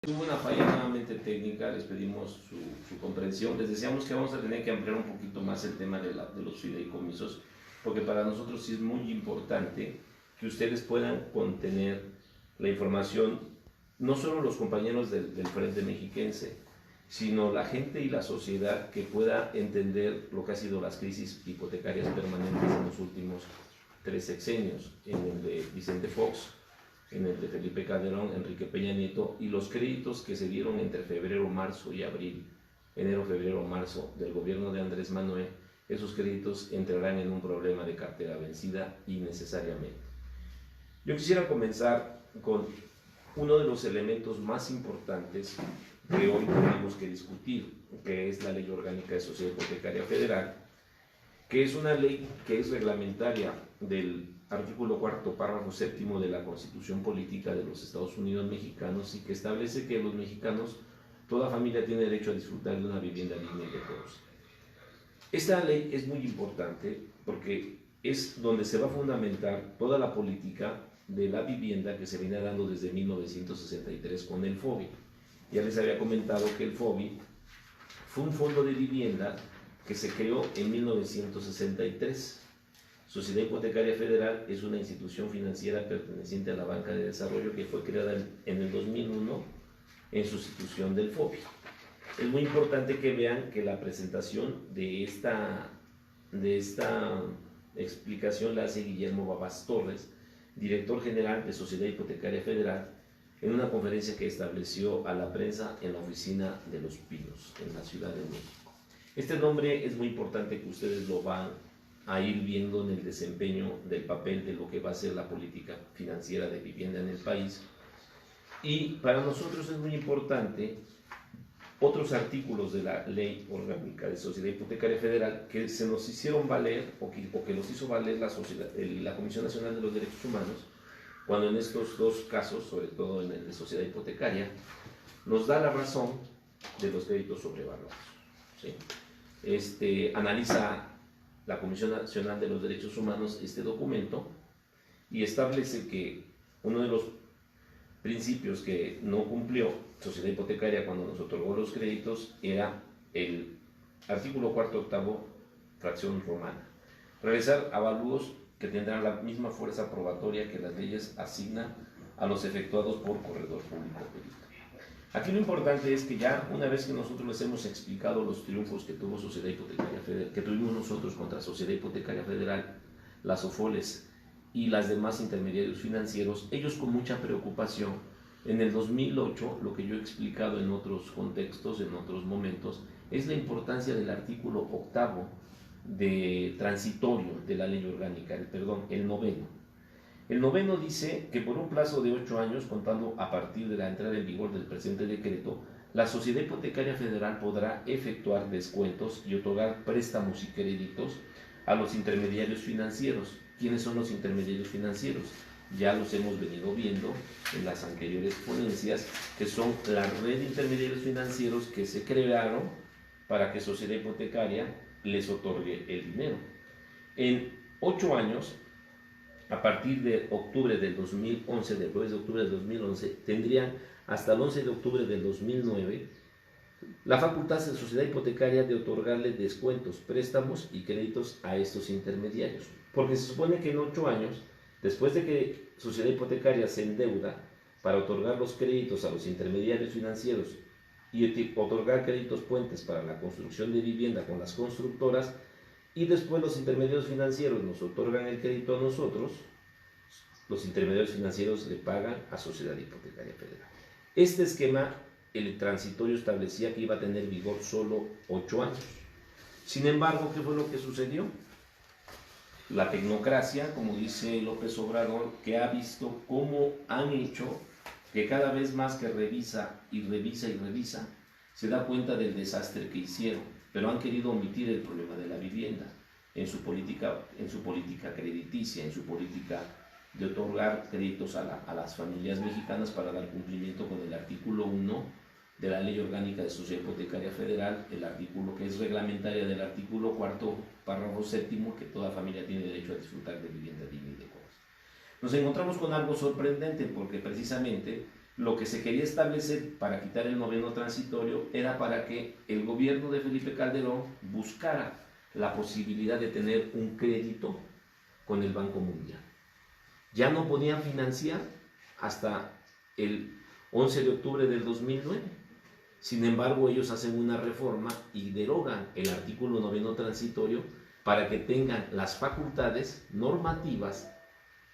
Hubo una falla nuevamente técnica, les pedimos su comprensión, les decíamos que vamos a tener que ampliar un poquito más el tema de los fideicomisos, porque para nosotros sí es muy importante que ustedes puedan contener la información, no solo los compañeros del Frente Mexiquense, sino la gente y la sociedad que pueda entender lo que ha sido las crisis hipotecarias permanentes en los últimos 3 sexenios, en el de Vicente Fox, en el de Felipe Calderón, Enrique Peña Nieto, y los créditos que se dieron entre febrero, marzo y abril, enero, febrero, marzo, del gobierno de Andrés Manuel. Esos créditos entrarán en un problema de cartera vencida innecesariamente. Yo quisiera comenzar con uno de los elementos más importantes que hoy tenemos que discutir, que es la Ley Orgánica de Sociedad Hipotecaria Federal, que es una ley que es reglamentaria del artículo 4, párrafo 7 de la Constitución Política de los Estados Unidos Mexicanos, y que establece que los mexicanos, toda familia tiene derecho a disfrutar de una vivienda digna y decorosa. Esta ley es muy importante porque es donde se va a fundamentar toda la política de la vivienda que se viene dando desde 1963 con el FOBI. Ya les había comentado que el FOBI fue un fondo de vivienda que se creó en 1963. Sociedad Hipotecaria Federal es una institución financiera perteneciente a la Banca de Desarrollo que fue creada en el 2001 en sustitución del FOBI. Es muy importante que vean que la presentación de esta explicación la hace Guillermo Babás Torres, director general de Sociedad Hipotecaria Federal, en una conferencia que estableció a la prensa en la oficina de Los Pinos, en la Ciudad de México. Este nombre es muy importante que ustedes lo van a ir viendo en el desempeño del papel de lo que va a ser la política financiera de vivienda en el país. Y para nosotros es muy importante otros artículos de la Ley Orgánica de Sociedad Hipotecaria Federal que se nos hicieron valer o que los hizo valer la Comisión Nacional de los Derechos Humanos, cuando en estos dos casos, sobre todo en el de sociedad hipotecaria, nos da la razón de los créditos sobrevaluados. ¿Sí? Analiza la Comisión Nacional de los Derechos Humanos este documento y establece que uno de los principios que no cumplió Sociedad Hipotecaria cuando nos otorgó los créditos era el artículo 4, 8, fracción romana. Realizar avalúos que tendrán la misma fuerza probatoria que las leyes asignan a los efectuados por corredor público perito. Aquí lo importante es que ya una vez que nosotros les hemos explicado los triunfos que tuvo Sociedad Hipotecaria Federal, que tuvimos nosotros contra Sociedad Hipotecaria Federal, las OFOLES y las demás intermediarios financieros, ellos con mucha preocupación, en el 2008, lo que yo he explicado en otros contextos, en otros momentos, es la importancia del artículo 8 de transitorio de la ley orgánica, el noveno. El noveno dice que por un plazo de 8 años, contando a partir de la entrada en vigor del presente decreto, la Sociedad Hipotecaria Federal podrá efectuar descuentos y otorgar préstamos y créditos a los intermediarios financieros. ¿Quiénes son los intermediarios financieros? Ya los hemos venido viendo en las anteriores ponencias, que son la red de intermediarios financieros que se crearon para que Sociedad Hipotecaria les otorgue el dinero. En 8 años, a partir de octubre del 2011, del jueves de octubre del 2011, tendrían hasta el 11 de octubre del 2009 la facultad de Sociedad Hipotecaria de otorgarle descuentos, préstamos y créditos a estos intermediarios. Porque se supone que en 8 años, después de que Sociedad Hipotecaria se endeuda para otorgar los créditos a los intermediarios financieros y otorgar créditos puentes para la construcción de vivienda con las constructoras, y después los intermediarios financieros nos otorgan el crédito a nosotros, los intermediarios financieros le pagan a Sociedad Hipotecaria Federal. Este esquema, el transitorio, establecía que iba a tener vigor solo 8 años. Sin embargo, ¿qué fue lo que sucedió? La tecnocracia, como dice López Obrador, que ha visto cómo han hecho que cada vez más que revisa y revisa y revisa, se da cuenta del desastre que hicieron, pero han querido omitir el problema de la vivienda en su política crediticia, en su política de otorgar créditos a las familias mexicanas para dar cumplimiento con el artículo 1 de la Ley Orgánica de Sociedad Hipotecaria Federal, el artículo que es reglamentaria del artículo 4, párrafo 7, que toda familia tiene derecho a disfrutar de vivienda digna y decorosa. Nos encontramos con algo sorprendente porque precisamente lo que se quería establecer para quitar el noveno transitorio era para que el gobierno de Felipe Calderón buscara la posibilidad de tener un crédito con el Banco Mundial. Ya no podían financiar hasta el 11 de octubre del 2009. Sin embargo, ellos hacen una reforma y derogan el artículo noveno transitorio para que tengan las facultades normativas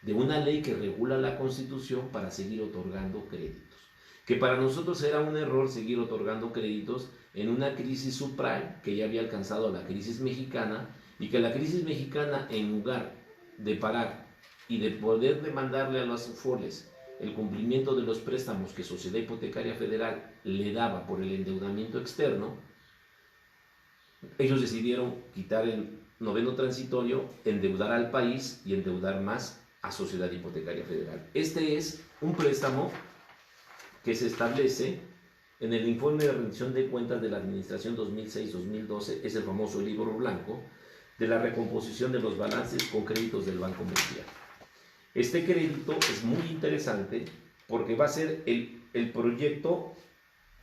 de una ley que regula la Constitución para seguir otorgando créditos. Que para nosotros era un error seguir otorgando créditos en una crisis subprime que ya había alcanzado la crisis mexicana, y que la crisis mexicana, en lugar de parar y de poder demandarle a las UFORES el cumplimiento de los préstamos que Sociedad Hipotecaria Federal le daba por el endeudamiento externo, ellos decidieron quitar el noveno transitorio, endeudar al país y endeudar más a Sociedad Hipotecaria Federal. Este es un préstamo que se establece en el informe de rendición de cuentas de la Administración 2006-2012, es el famoso libro blanco de la recomposición de los balances con créditos del Banco Mundial. Este crédito es muy interesante porque va a ser el proyecto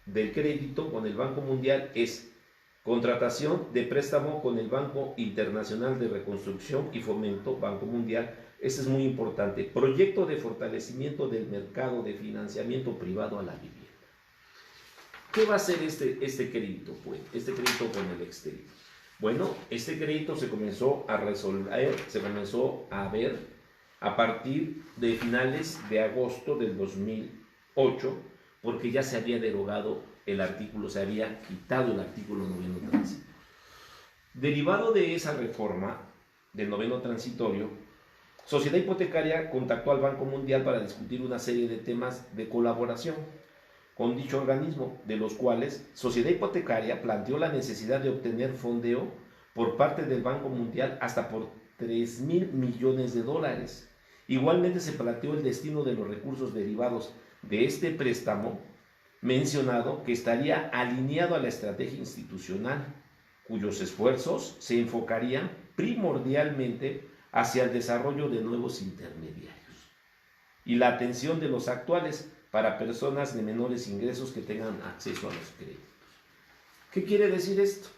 del crédito con el Banco Mundial, es contratación de préstamo con el Banco Internacional de Reconstrucción y Fomento, Banco Mundial. Este es muy importante. Proyecto de fortalecimiento del mercado de financiamiento privado a la vivienda. ¿Qué va a hacer este crédito? Pues, este crédito con el exterior. Bueno, este crédito se comenzó a resolver, se comenzó a ver a partir de finales de agosto del 2008, porque ya se había derogado el artículo, se había quitado el artículo noveno transitorio. Derivado de esa reforma del noveno transitorio, Sociedad Hipotecaria contactó al Banco Mundial para discutir una serie de temas de colaboración con dicho organismo, de los cuales Sociedad Hipotecaria planteó la necesidad de obtener fondeo por parte del Banco Mundial hasta por 3,000 millones de dólares. Igualmente se planteó el destino de los recursos derivados de este préstamo mencionado, que estaría alineado a la estrategia institucional, cuyos esfuerzos se enfocarían primordialmente hacia el desarrollo de nuevos intermediarios y la atención de los actuales para personas de menores ingresos que tengan acceso a los créditos. ¿Qué quiere decir esto?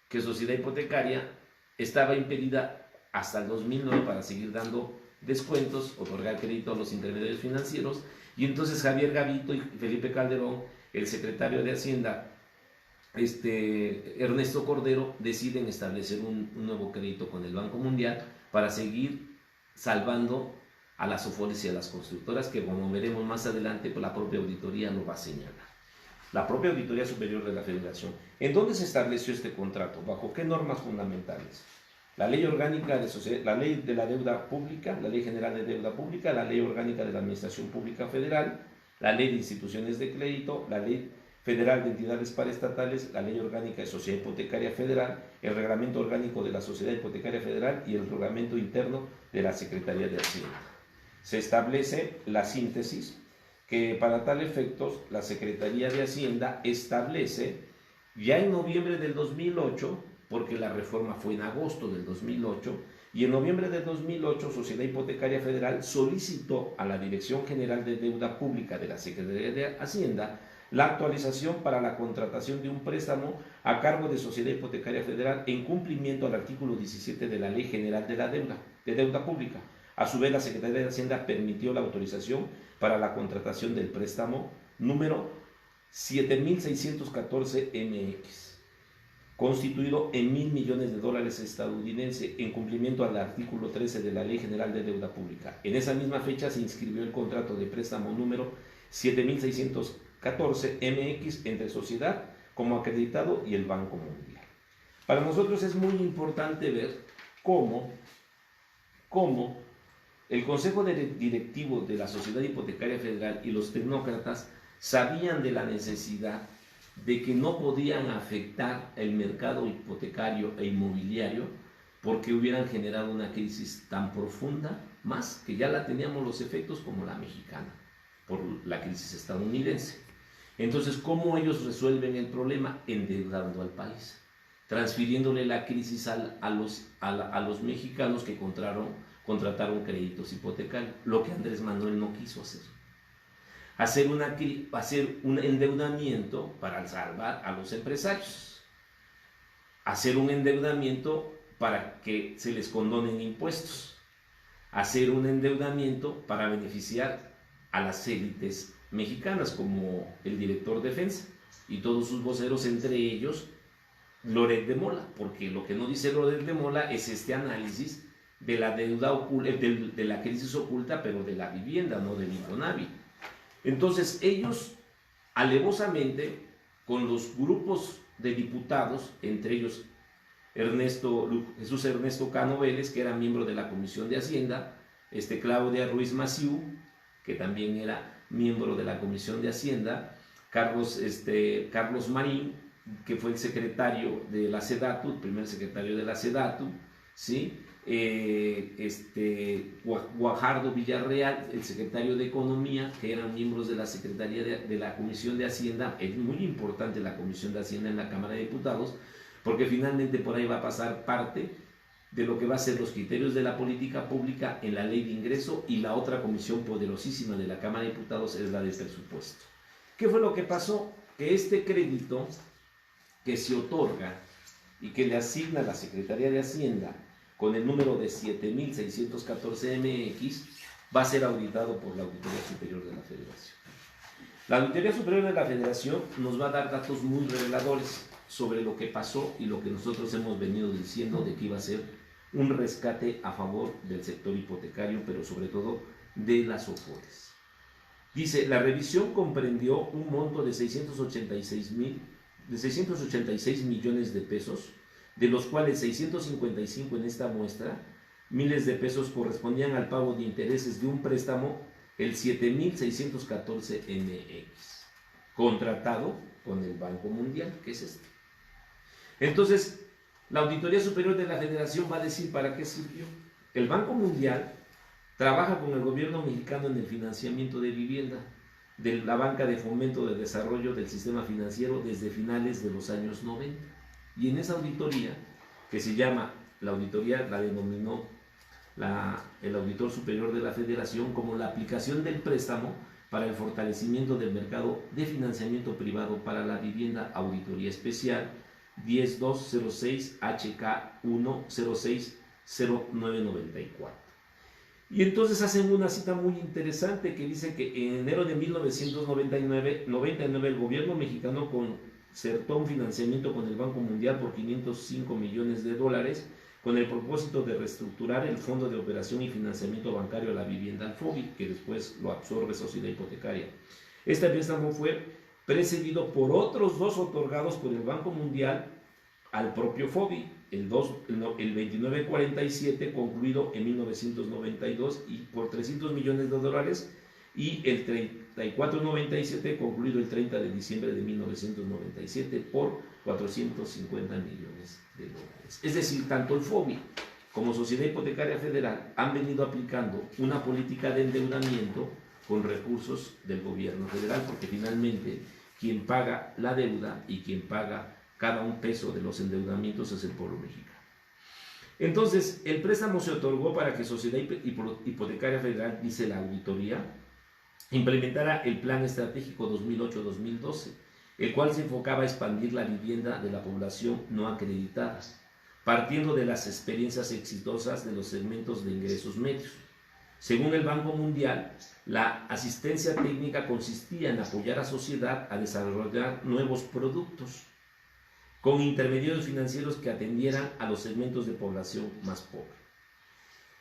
Que Sociedad Hipotecaria estaba impedida hasta el 2009 para seguir dando descuentos, otorgar crédito a los intermediarios financieros, y entonces Javier Gavito y Felipe Calderón, el secretario de Hacienda, Ernesto Cordero, deciden establecer un nuevo crédito con el Banco Mundial para seguir salvando a las UFORES y a las constructoras, que como veremos más adelante, pues la propia auditoría lo va a señalar. La propia Auditoría Superior de la Federación. ¿En dónde se estableció este contrato? ¿Bajo qué normas fundamentales? La Ley Orgánica de Sociedad, la Ley de la Deuda Pública, la Ley General de Deuda Pública, la Ley Orgánica de la Administración Pública Federal, la Ley de Instituciones de Crédito, la Ley Federal de Entidades Paraestatales, la Ley Orgánica de Sociedad Hipotecaria Federal, el Reglamento Orgánico de la Sociedad Hipotecaria Federal y el Reglamento Interno de la Secretaría de Hacienda. Se establece la síntesis que para tal efectos la Secretaría de Hacienda establece ya en noviembre del 2008, porque la reforma fue en agosto del 2008, y en noviembre del 2008 Sociedad Hipotecaria Federal solicitó a la Dirección General de Deuda Pública de la Secretaría de Hacienda la actualización para la contratación de un préstamo a cargo de Sociedad Hipotecaria Federal en cumplimiento al artículo 17 de la Ley General de la Deuda Pública. A su vez, la Secretaría de Hacienda permitió la autorización para la contratación del préstamo número 7.614 MX, constituido en 1,000 millones de dólares estadounidenses, en cumplimiento al artículo 13 de la Ley General de Deuda Pública. En esa misma fecha se inscribió el contrato de préstamo número 7.614 MX entre Sociedad como acreditado y el Banco Mundial. Para nosotros es muy importante ver cómo el Consejo Directivo de la Sociedad Hipotecaria Federal y los tecnócratas sabían de la necesidad de que no podían afectar el mercado hipotecario e inmobiliario porque hubieran generado una crisis tan profunda, más que ya la teníamos los efectos como la mexicana, por la crisis estadounidense. Entonces, ¿cómo ellos resuelven el problema? Endeudando al país, transfiriéndole la crisis a los mexicanos que contrataron créditos hipotecarios, lo que Andrés Manuel no quiso hacer. hacer un endeudamiento para salvar a los empresarios, hacer un endeudamiento para que se les condonen impuestos, hacer un endeudamiento para beneficiar a las élites mexicanas, como el director defensa y todos sus voceros, entre ellos Loret de Mola, porque lo que no dice Loret de Mola es este análisis de la deuda oculta, de la crisis oculta, pero de la vivienda, no del Infonavit. Entonces ellos, alevosamente, con los grupos de diputados, entre ellos Jesús Ernesto Cano Vélez, que era miembro de la Comisión de Hacienda, Claudia Ruiz Massieu, que también era miembro de la Comisión de Hacienda, Carlos Marín, que fue el secretario de la SEDATU, el primer secretario de la SEDATU, ¿sí? Guajardo Villarreal, el secretario de Economía, que eran miembros de la Secretaría de la Comisión de Hacienda. Es muy importante la Comisión de Hacienda en la Cámara de Diputados, porque finalmente por ahí va a pasar parte de lo que va a ser los criterios de la política pública en la ley de ingreso, y la otra comisión poderosísima de la Cámara de Diputados es la de presupuesto. ¿Qué fue lo que pasó? Que este crédito que se otorga y que le asigna la Secretaría de Hacienda con el número de 7614 MX va a ser auditado por la Auditoría Superior de la Federación. La Auditoría Superior de la Federación nos va a dar datos muy reveladores sobre lo que pasó y lo que nosotros hemos venido diciendo de que iba a ser un rescate a favor del sector hipotecario, pero sobre todo de las OFORES. Dice, la revisión comprendió un monto de 686 millones de pesos, de los cuales 655 en esta muestra, miles de pesos, correspondían al pago de intereses de un préstamo, el 7614 MX, contratado con el Banco Mundial, que es este. Entonces, la Auditoría Superior de la Federación va a decir para qué sirvió. El Banco Mundial trabaja con el gobierno mexicano en el financiamiento de vivienda de la Banca de Fomento de Desarrollo del Sistema Financiero desde finales de los años 90. Y en esa auditoría, que se llama, la auditoría la denominó el Auditor Superior de la Federación como la aplicación del préstamo para el fortalecimiento del mercado de financiamiento privado para la vivienda, auditoría especial 10206 HK 1060994. Y entonces hacen una cita muy interesante que dice que en enero de 1999 el gobierno mexicano concertó un financiamiento con el Banco Mundial por 505 millones de dólares con el propósito de reestructurar el Fondo de Operación y Financiamiento Bancario a la Vivienda, al FOBI, que después lo absorbe Sociedad Hipotecaria. Este préstamo fue precedido por otros dos otorgados por el Banco Mundial al propio FOBI, el 2947, concluido en 1992 y por 300 millones de dólares, y el 3497, concluido el 30 de diciembre de 1997 por 450 millones de dólares. Es decir, tanto el FOBI como Sociedad Hipotecaria Federal han venido aplicando una política de endeudamiento con recursos del gobierno federal, porque finalmente quien paga la deuda y quien paga cada un peso de los endeudamientos es el pueblo mexicano. Entonces, el préstamo se otorgó para que Sociedad Hipotecaria Federal, dice la auditoría, implementara el Plan Estratégico 2008-2012, el cual se enfocaba a expandir la vivienda de la población no acreditada, partiendo de las experiencias exitosas de los segmentos de ingresos medios. Según el Banco Mundial, la asistencia técnica consistía en apoyar a sociedad a desarrollar nuevos productos con intermediarios financieros que atendieran a los segmentos de población más pobre.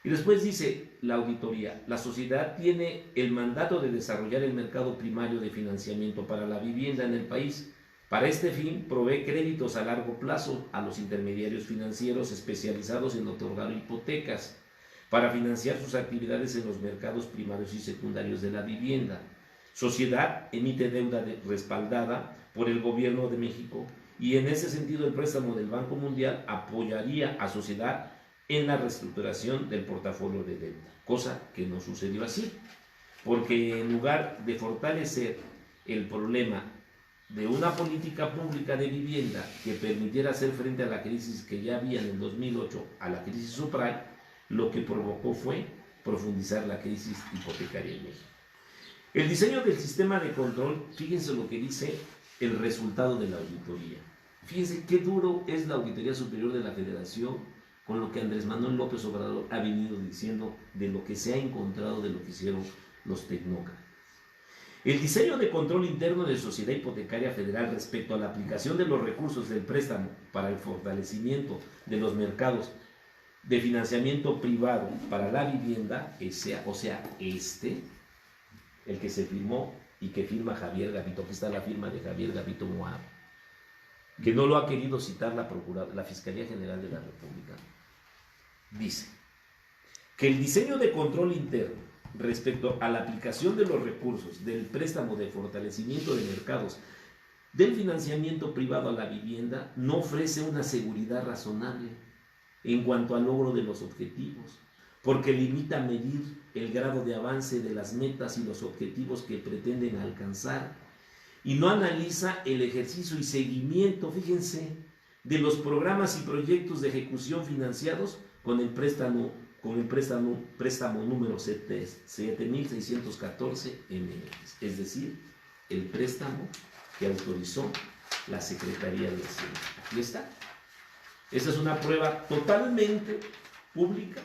Y después dice la auditoría, la sociedad tiene el mandato de desarrollar el mercado primario de financiamiento para la vivienda en el país. Para este fin, provee créditos a largo plazo a los intermediarios financieros especializados en otorgar hipotecas para financiar sus actividades en los mercados primarios y secundarios de la vivienda. Sociedad emite deuda respaldada por el gobierno de México, y en ese sentido el préstamo del Banco Mundial apoyaría a sociedad en la reestructuración del portafolio de deuda, cosa que no sucedió así, porque en lugar de fortalecer el problema de una política pública de vivienda que permitiera hacer frente a la crisis que ya había en el 2008, a la crisis subprime, lo que provocó fue profundizar la crisis hipotecaria en México. El diseño del sistema de control, fíjense lo que dice el resultado de la auditoría. Fíjense qué duro es la Auditoría Superior de la Federación con lo que Andrés Manuel López Obrador ha venido diciendo de lo que se ha encontrado de lo que hicieron los tecnócratas. El diseño de control interno de Sociedad Hipotecaria Federal respecto a la aplicación de los recursos del préstamo para el fortalecimiento de los mercados de financiamiento privado para la vivienda, el que se firmó y que firma Javier Gavito, aquí está la firma de Javier Gavito Moab, que no lo ha querido citar la Fiscalía General de la República, dice que el diseño de control interno respecto a la aplicación de los recursos del préstamo de fortalecimiento de mercados del financiamiento privado a la vivienda no ofrece una seguridad razonable en cuanto al logro de los objetivos, porque limita a medir el grado de avance de las metas y los objetivos que pretenden alcanzar, y no analiza el ejercicio y seguimiento, fíjense, de los programas y proyectos de ejecución financiados con el préstamo número 7614 MX, es decir, el préstamo que autorizó la Secretaría de Hacienda. Aquí está. Esta es una prueba totalmente pública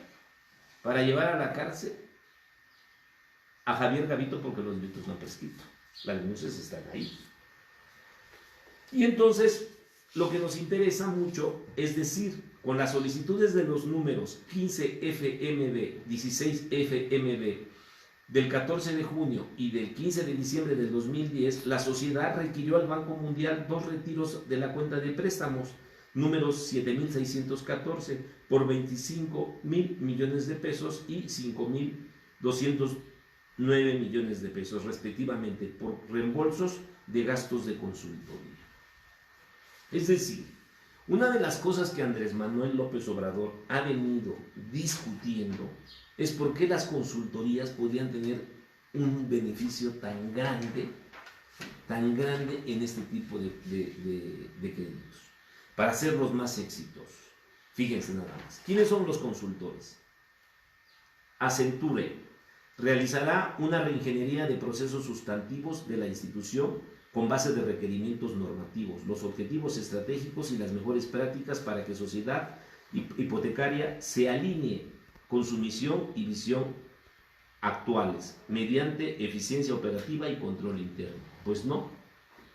para llevar a la cárcel a Javier Gavito, porque los delitos no han prescrito. Las denuncias están ahí. Y entonces, lo que nos interesa mucho es decir, con las solicitudes de los números 15FMB, 16FMB del 14 de junio y del 15 de diciembre del 2010, la sociedad requirió al Banco Mundial 2 retiros de la cuenta de préstamos, números 7614 por 25,000 millones de pesos y 5,209 millones de pesos, respectivamente, por reembolsos de gastos de consultoría. Es decir, una de las cosas que Andrés Manuel López Obrador ha venido discutiendo es por qué las consultorías podrían tener un beneficio tan grande en este tipo de créditos, para hacerlos más exitosos. Fíjense nada más. ¿Quiénes son los consultores? Accenture realizará una reingeniería de procesos sustantivos de la institución con base de requerimientos normativos, los objetivos estratégicos y las mejores prácticas para que Sociedad Hipotecaria se alinee con su misión y visión actuales, mediante eficiencia operativa y control interno. Pues no,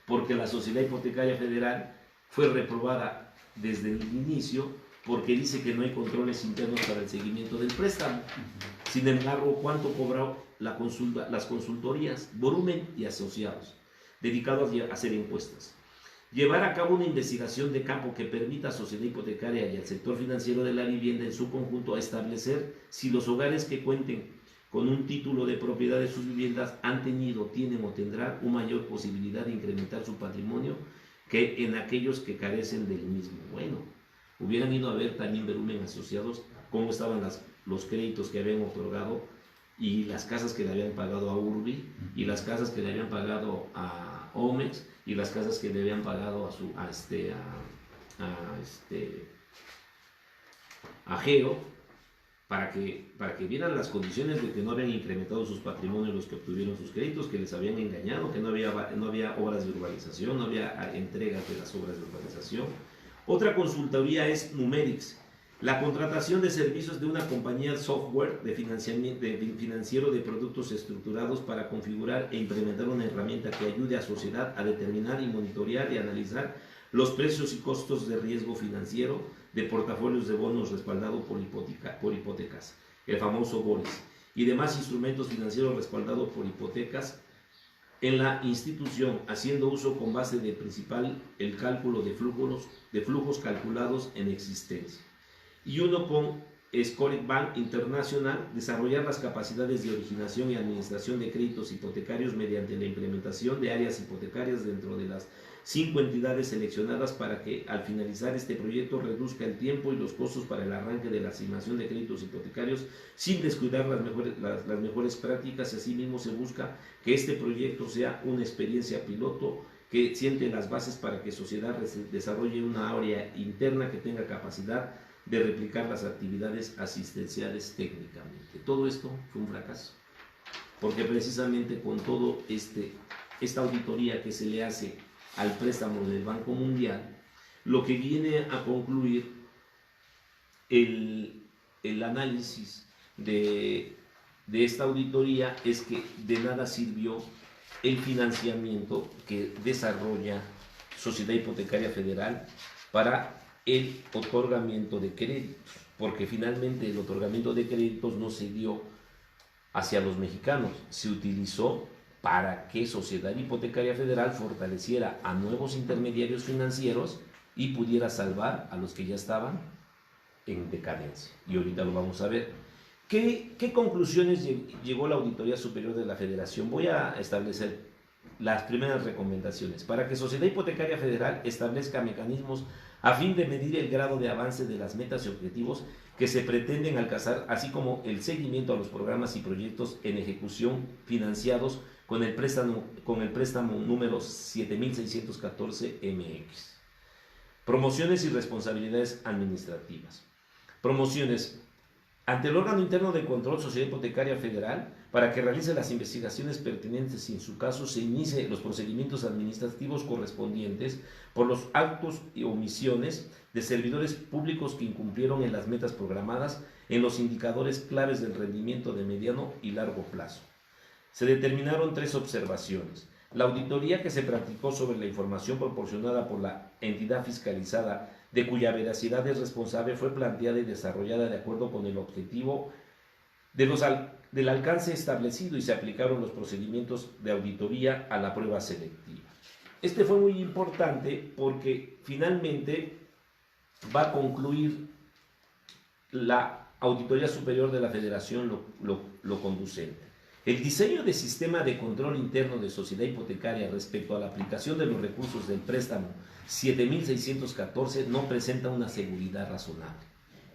porque la Sociedad Hipotecaria Federal fue reprobada desde el inicio porque dice que no hay controles internos para el seguimiento del préstamo. Sin embargo, ¿cuánto cobró las consultorías? Volumen y asociados, dedicados a hacer encuestas. Llevar a cabo una investigación de campo que permita a Sociedad Hipotecaria y al sector financiero de la vivienda en su conjunto a establecer si los hogares que cuenten con un título de propiedad de sus viviendas han tenido, tienen o tendrán una mayor posibilidad de incrementar su patrimonio que en aquellos que carecen del mismo. Bueno, hubieran ido a ver también volumen asociados, cómo estaban los créditos que habían otorgado y las casas que le habían pagado a Urbi y las casas que le habían pagado a Omex y las casas que le habían pagado a Geo, para que vieran las condiciones de que no habían incrementado sus patrimonios los que obtuvieron sus créditos, que les habían engañado, que no había obras de urbanización, no había entregas de las obras de urbanización. Otra consultoría es Numerix, la contratación de servicios de una compañía software de financiero de productos estructurados para configurar e implementar una herramienta que ayude a sociedad a determinar y monitorear y analizar los precios y costos de riesgo financiero de portafolios de bonos respaldados por hipotecas, el famoso BOLIS, y demás instrumentos financieros respaldados por hipotecas en la institución, haciendo uso con base de principal el cálculo de flujos calculados en existencia. Y uno con Scoring Bank Internacional, desarrollar las capacidades de originación y administración de créditos hipotecarios mediante la implementación de áreas hipotecarias dentro de las 5 entidades seleccionadas para que al finalizar este proyecto reduzca el tiempo y los costos para el arranque de la asignación de créditos hipotecarios sin descuidar las mejores prácticas. Asimismo se busca que este proyecto sea una experiencia piloto que siente las bases para que sociedad desarrolle una área interna que tenga capacidad de replicar las actividades asistenciales técnicamente. Todo esto fue un fracaso. porque precisamente con todo esta auditoría que se le hace al préstamo del Banco Mundial, lo que viene a concluir el análisis de esta auditoría es que de nada sirvió el financiamiento que desarrolla Sociedad Hipotecaria Federal para el otorgamiento de créditos, porque finalmente el otorgamiento de créditos no se dio hacia los mexicanos, se utilizó para que Sociedad Hipotecaria Federal fortaleciera a nuevos intermediarios financieros y pudiera salvar a los que ya estaban en decadencia. Y ahorita lo vamos a ver. ¿Qué conclusiones llegó la Auditoría Superior de la Federación? Voy a establecer las primeras recomendaciones. Para que Sociedad Hipotecaria Federal establezca mecanismos a fin de medir el grado de avance de las metas y objetivos que se pretenden alcanzar, así como el seguimiento a los programas y proyectos en ejecución financiados con el préstamo número 7614 MX. Promociones y responsabilidades administrativas. Promociones. Ante el órgano interno de control Sociedad Hipotecaria Federal, para que realice las investigaciones pertinentes y en su caso se inicie los procedimientos administrativos correspondientes por los actos y omisiones de servidores públicos que incumplieron en las metas programadas en los indicadores claves del rendimiento de mediano y largo plazo. Se determinaron 3 observaciones. La auditoría que se practicó sobre la información proporcionada por la entidad fiscalizada, de cuya veracidad es responsable, fue planteada y desarrollada de acuerdo con el objetivo del alcance establecido y se aplicaron los procedimientos de auditoría a la prueba selectiva. Este fue muy importante porque finalmente va a concluir la Auditoría Superior de la Federación lo conducente. El diseño de sistema de control interno de Sociedad Hipotecaria respecto a la aplicación de los recursos del préstamo 7614 no presenta una seguridad razonable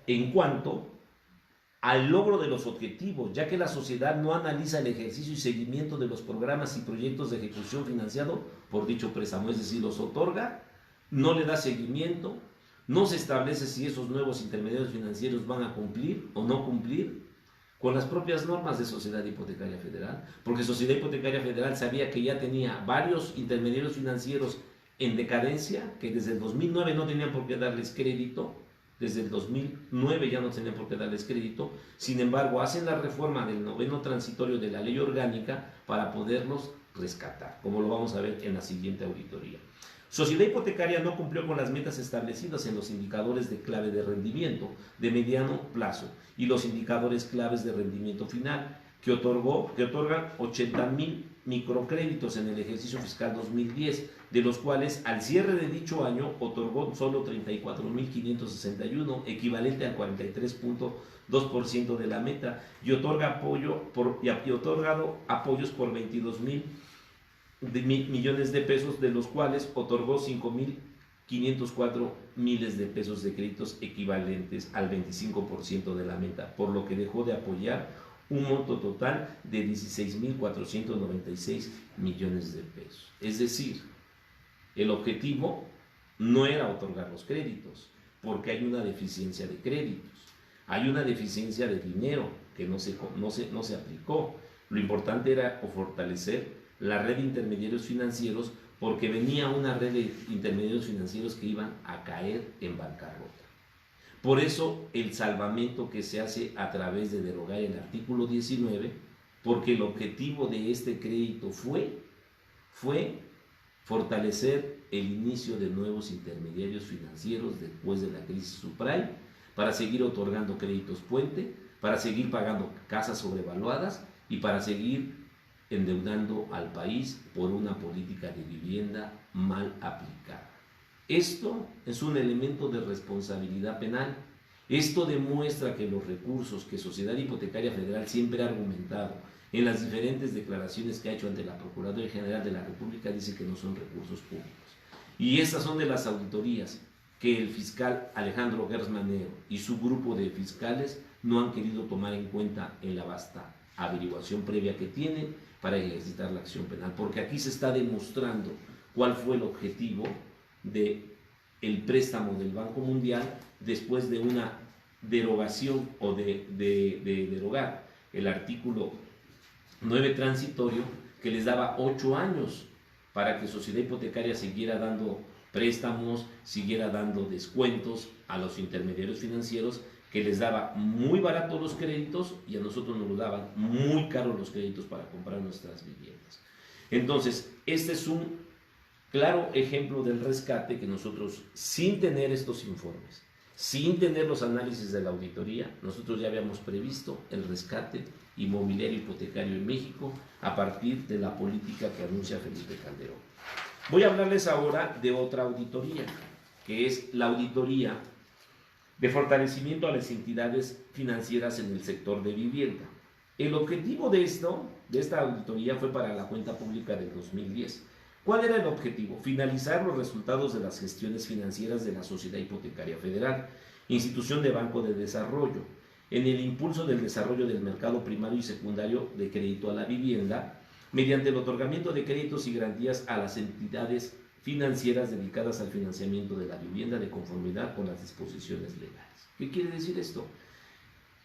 en cuanto al logro de los objetivos, ya que la sociedad no analiza el ejercicio y seguimiento de los programas y proyectos de ejecución financiado por dicho préstamo, es decir, los otorga, no le da seguimiento, no se establece si esos nuevos intermediarios financieros van a cumplir o no cumplir con las propias normas de Sociedad Hipotecaria Federal, porque Sociedad Hipotecaria Federal sabía que ya tenía varios intermediarios financieros en decadencia, que desde el 2009 no tenían por qué darles crédito, desde el 2009 ya no tenían por qué darles crédito, sin embargo hacen la reforma del 9º transitorio de la ley orgánica para poderlos rescatar, como lo vamos a ver en la siguiente auditoría. Sociedad Hipotecaria no cumplió con las metas establecidas en los indicadores de clave de rendimiento de mediano plazo y los indicadores claves de rendimiento final, que otorgan 80,000 microcréditos en el ejercicio fiscal 2010, de los cuales al cierre de dicho año otorgó solo 34,561, equivalente al 43.2% de la meta, y otorgado apoyos por 22,000 millones de pesos, de los cuales otorgó 5,504 miles de pesos de créditos equivalentes al 25% de la meta, por lo que dejó de apoyar un monto total de 16,496 millones de pesos. Es decir, el objetivo no era otorgar los créditos, porque hay una deficiencia de créditos, hay una deficiencia de dinero que no se aplicó. Lo importante era fortalecer la red de intermediarios financieros, porque venía una red de intermediarios financieros que iban a caer en bancarrota. Por eso el salvamento que se hace a través de derogar el artículo 19, porque el objetivo de este crédito fue fortalecer el inicio de nuevos intermediarios financieros después de la crisis subprime, para seguir otorgando créditos puente, para seguir pagando casas sobrevaluadas y para seguir endeudando al país por una política de vivienda mal aplicada. Esto es un elemento de responsabilidad penal. Esto demuestra que los recursos que Sociedad Hipotecaria Federal siempre ha argumentado en las diferentes declaraciones que ha hecho ante la Procuraduría General de la República, dice que no son recursos públicos. Y estas son de las auditorías que el fiscal Alejandro Gers Manero y su grupo de fiscales no han querido tomar en cuenta en la vasta averiguación previa que tienen para ejercitar la acción penal, porque aquí se está demostrando cuál fue el objetivo del préstamo del Banco Mundial después de una derogación o de derogar el artículo 9 transitorio que les daba 8 años para que Sociedad Hipotecaria siguiera dando préstamos, siguiera dando descuentos a los intermediarios financieros, que les daba muy baratos los créditos y a nosotros nos lo daban muy caros los créditos para comprar nuestras viviendas. Entonces, este es un claro ejemplo del rescate que nosotros, sin tener estos informes, sin tener los análisis de la auditoría, nosotros ya habíamos previsto el rescate inmobiliario hipotecario en México a partir de la política que anuncia Felipe Calderón. Voy a hablarles ahora de otra auditoría, que es la auditoría de fortalecimiento a las entidades financieras en el sector de vivienda. El objetivo de esta auditoría fue para la cuenta pública del 2010. ¿Cuál era el objetivo? Finalizar los resultados de las gestiones financieras de la Sociedad Hipotecaria Federal, institución de Banco de Desarrollo, en el impulso del desarrollo del mercado primario y secundario de crédito a la vivienda, mediante el otorgamiento de créditos y garantías a las entidades financieras dedicadas al financiamiento de la vivienda de conformidad con las disposiciones legales. ¿Qué quiere decir esto?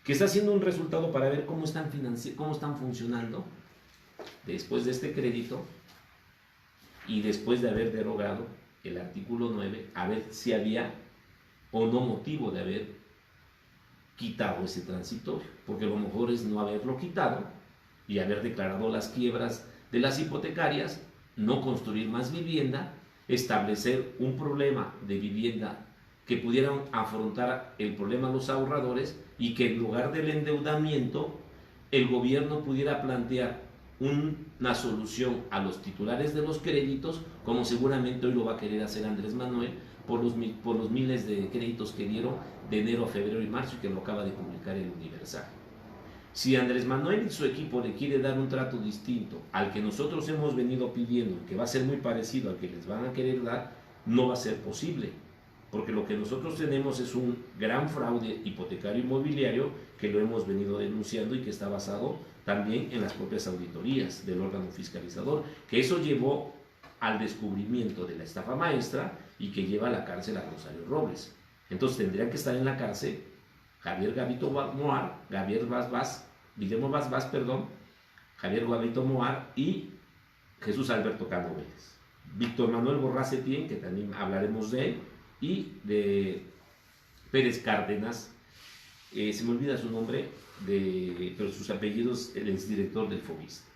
Que está haciendo un resultado para ver cómo están funcionando después de este crédito y después de haber derogado el artículo 9, a ver si había o no motivo de haber quitado ese transitorio, porque lo mejor es no haberlo quitado y haber declarado las quiebras de las hipotecarias, no construir más vivienda, establecer un problema de vivienda que pudieran afrontar el problema los ahorradores y que en lugar del endeudamiento el gobierno pudiera plantear una solución a los titulares de los créditos, como seguramente hoy lo va a querer hacer Andrés Manuel por los miles de créditos que dieron de enero a febrero y marzo y que lo acaba de publicar el Universal. Si Andrés Manuel y su equipo le quiere dar un trato distinto al que nosotros hemos venido pidiendo, que va a ser muy parecido al que les van a querer dar, no va a ser posible, porque lo que nosotros tenemos es un gran fraude hipotecario inmobiliario que lo hemos venido denunciando y que está basado también en las propias auditorías del órgano fiscalizador, que eso llevó al descubrimiento de la estafa maestra y que lleva a la cárcel a Rosario Robles. Entonces tendrían que estar en la cárcel Javier Gavito Moar, Guillermo Vaz, Javier Gavito Moar y Jesús Alberto Cano Vélez. Víctor Manuel Borrás Setién, que también hablaremos de él, y de Pérez Cárdenas, se me olvida su nombre, pero sus apellidos, el exdirector del FOBISTE.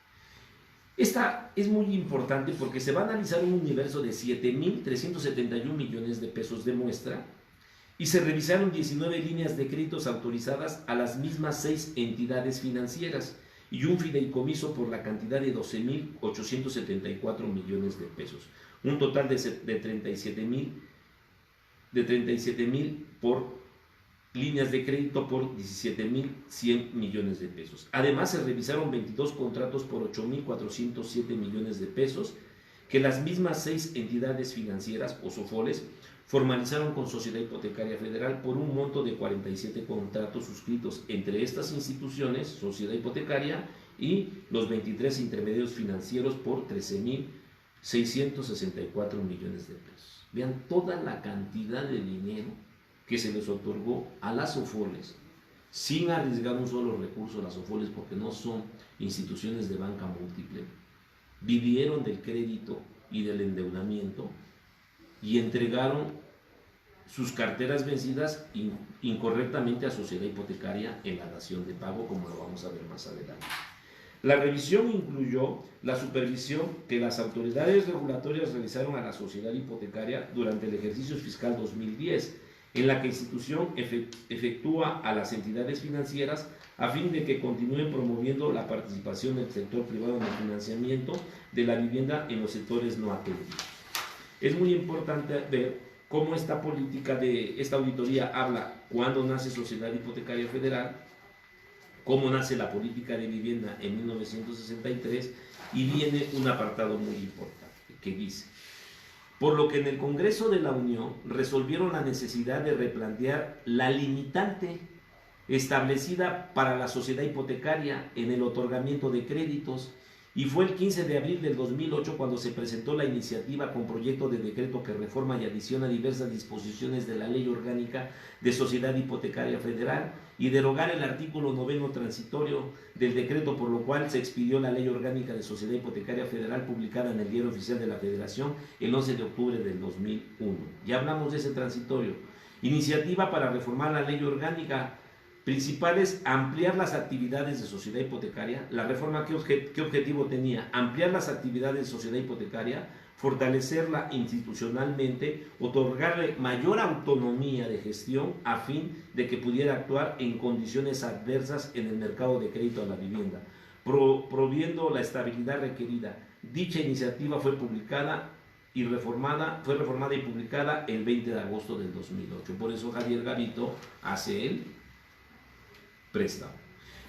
Esta es muy importante porque se va a analizar un universo de 7.371 millones de pesos de muestra y se revisaron 19 líneas de créditos autorizadas a las mismas 6 entidades financieras y un fideicomiso por la cantidad de 12.874 millones de pesos. Un total de 37.000 por líneas de crédito por 17.100 millones de pesos. Además, se revisaron 22 contratos por 8.407 millones de pesos que las mismas 6 entidades financieras o SOFOLES formalizaron con Sociedad Hipotecaria Federal por un monto de 47 contratos suscritos entre estas instituciones, Sociedad Hipotecaria, y los 23 intermediarios financieros por 13.664 millones de pesos. Vean toda la cantidad de dinero que se les otorgó a las SOFOLES, sin arriesgar un solo recurso a las SOFOLES porque no son instituciones de banca múltiple, vivieron del crédito y del endeudamiento y entregaron sus carteras vencidas incorrectamente a Sociedad Hipotecaria en la dación de pago, como lo vamos a ver más adelante. La revisión incluyó la supervisión que las autoridades regulatorias realizaron a la Sociedad Hipotecaria durante el ejercicio fiscal 2010, en la que la institución efectúa a las entidades financieras a fin de que continúen promoviendo la participación del sector privado en el financiamiento de la vivienda en los sectores no atendidos. Es muy importante ver cómo esta política de esta auditoría habla cuándo nace Sociedad Hipotecaria Federal, cómo nace la política de vivienda en 1963 y viene un apartado muy importante que dice: por lo que en el Congreso de la Unión resolvieron la necesidad de replantear la limitante establecida para la sociedad hipotecaria en el otorgamiento de créditos Y fue el 15 de abril del 2008 cuando se presentó la iniciativa con proyecto de decreto que reforma y adiciona diversas disposiciones de la Ley Orgánica de Sociedad Hipotecaria Federal y derogar el artículo 9 transitorio del decreto, por lo cual se expidió la Ley Orgánica de Sociedad Hipotecaria Federal publicada en el Diario Oficial de la Federación el 11 de octubre del 2001. Ya hablamos de ese transitorio. Iniciativa para reformar la Ley Orgánica. Principales: ampliar las actividades de sociedad hipotecaria. La reforma, ¿qué objetivo tenía? Ampliar las actividades de sociedad hipotecaria, fortalecerla institucionalmente, otorgarle mayor autonomía de gestión a fin de que pudiera actuar en condiciones adversas en el mercado de crédito a la vivienda, proviendo la estabilidad requerida. Dicha iniciativa fue reformada y publicada el 20 de agosto del 2008. Por eso Javier Gavito hace el préstamo.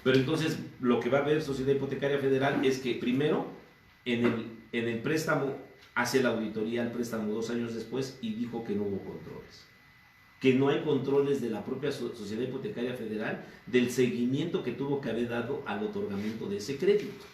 Pero entonces lo que va a ver Sociedad Hipotecaria Federal es que primero en el préstamo hace la auditoría al préstamo 2 años después y dijo que no hubo controles, que no hay controles de la propia Sociedad Hipotecaria Federal del seguimiento que tuvo que haber dado al otorgamiento de ese crédito,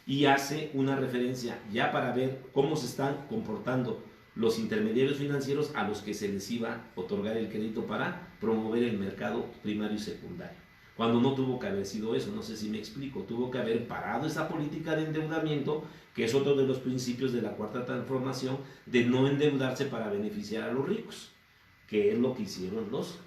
y hace una referencia ya para ver cómo se están comportando los intermediarios financieros a los que se les iba a otorgar el crédito para promover el mercado primario y secundario. Cuando no tuvo que haber sido eso, no sé si me explico, tuvo que haber parado esa política de endeudamiento, que es otro de los principios de la Cuarta Transformación, de no endeudarse para beneficiar a los ricos, que es lo que hicieron los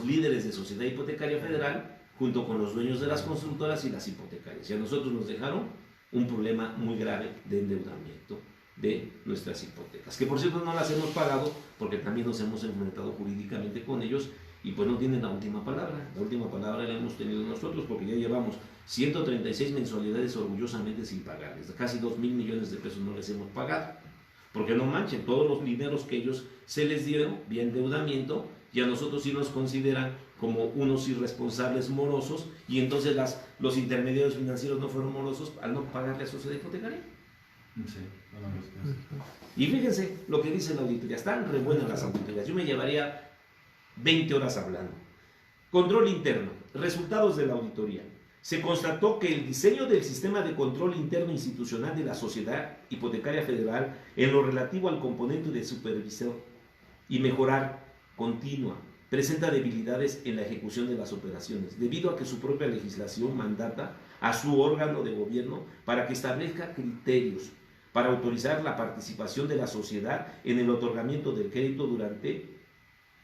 líderes de Sociedad Hipotecaria Federal, junto con los dueños de las constructoras y las hipotecarias. Y a nosotros nos dejaron un problema muy grave de endeudamiento de nuestras hipotecas, que por cierto no las hemos pagado porque también nos hemos enfrentado jurídicamente con ellos, y pues no tienen la última palabra. La última palabra la hemos tenido nosotros, porque ya llevamos 136 mensualidades orgullosamente sin pagarles. Casi 2.000 millones de pesos no les hemos pagado, porque no manchen, todos los dineros que ellos se les dieron vía endeudamiento, y a nosotros sí nos consideran como unos irresponsables morosos, y entonces los intermediarios financieros no fueron morosos al no pagarle a Sociedad Hipotecaria. Sí, y fíjense lo que dice la auditoría, están re buenas las auditorías, yo me llevaría 20 horas hablando. Control interno. Resultados de la auditoría. Se constató que el diseño del sistema de control interno institucional de la Sociedad Hipotecaria Federal en lo relativo al componente de supervisión y mejorar continua presenta debilidades en la ejecución de las operaciones, debido a que su propia legislación mandata a su órgano de gobierno para que establezca criterios para autorizar la participación de la sociedad en el otorgamiento del crédito durante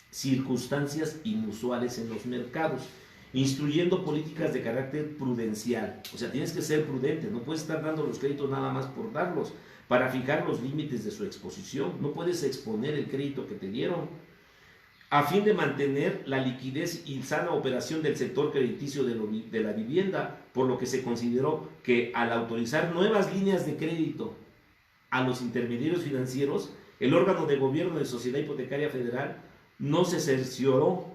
circunstancias inusuales en los mercados, instruyendo políticas de carácter prudencial. O sea, tienes que ser prudente, no puedes estar dando los créditos nada más por darlos, para fijar los límites de su exposición. No puedes exponer el crédito que te dieron, a fin de mantener la liquidez y sana operación del sector crediticio de la vivienda, por lo que se consideró que al autorizar nuevas líneas de crédito a los intermediarios financieros, el órgano de gobierno de Sociedad Hipotecaria Federal no se cercioró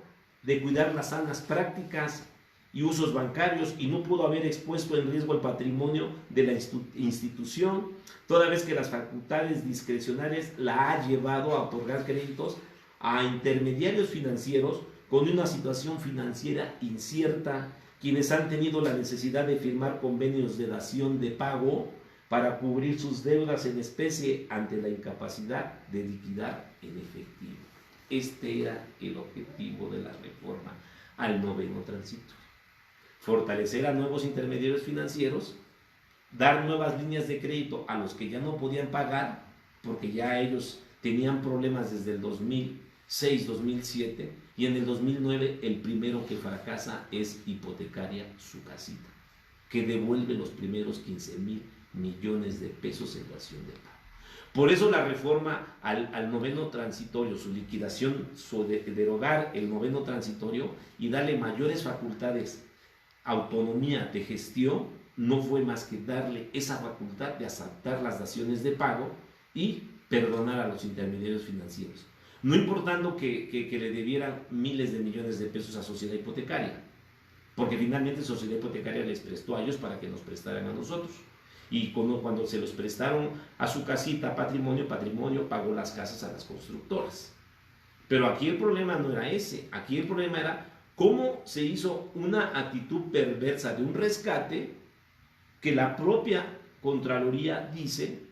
de cuidar las sanas prácticas y usos bancarios, y no pudo haber expuesto en riesgo el patrimonio de la institución, toda vez que las facultades discrecionales la ha llevado a otorgar créditos a intermediarios financieros con una situación financiera incierta, quienes han tenido la necesidad de firmar convenios de dación de pago para cubrir sus deudas en especie ante la incapacidad de liquidar en efectivo. Este era el objetivo de la reforma al 9º transitorio. Fortalecer a nuevos intermediarios financieros, dar nuevas líneas de crédito a los que ya no podían pagar, porque ya ellos tenían problemas desde el 2006, 2007, y en el 2009 el primero que fracasa es Hipotecaria Su Casita, que devuelve los primeros 15,000 millones de pesos en dación de pago. Por eso la reforma al 9º transitorio, su liquidación, derogar el 9º transitorio y darle mayores facultades, autonomía de gestión, no fue más que darle esa facultad de aceptar las daciones de pago y perdonar a los intermediarios financieros, no importando que le debieran miles de millones de pesos a Sociedad Hipotecaria, porque finalmente Sociedad Hipotecaria les prestó a ellos para que nos prestaran a nosotros. Y cuando se los prestaron a Su Casita, Patrimonio pagó las casas a las constructoras. Pero aquí el problema no era ese, aquí el problema era cómo se hizo una actitud perversa de un rescate que la propia Contraloría dice,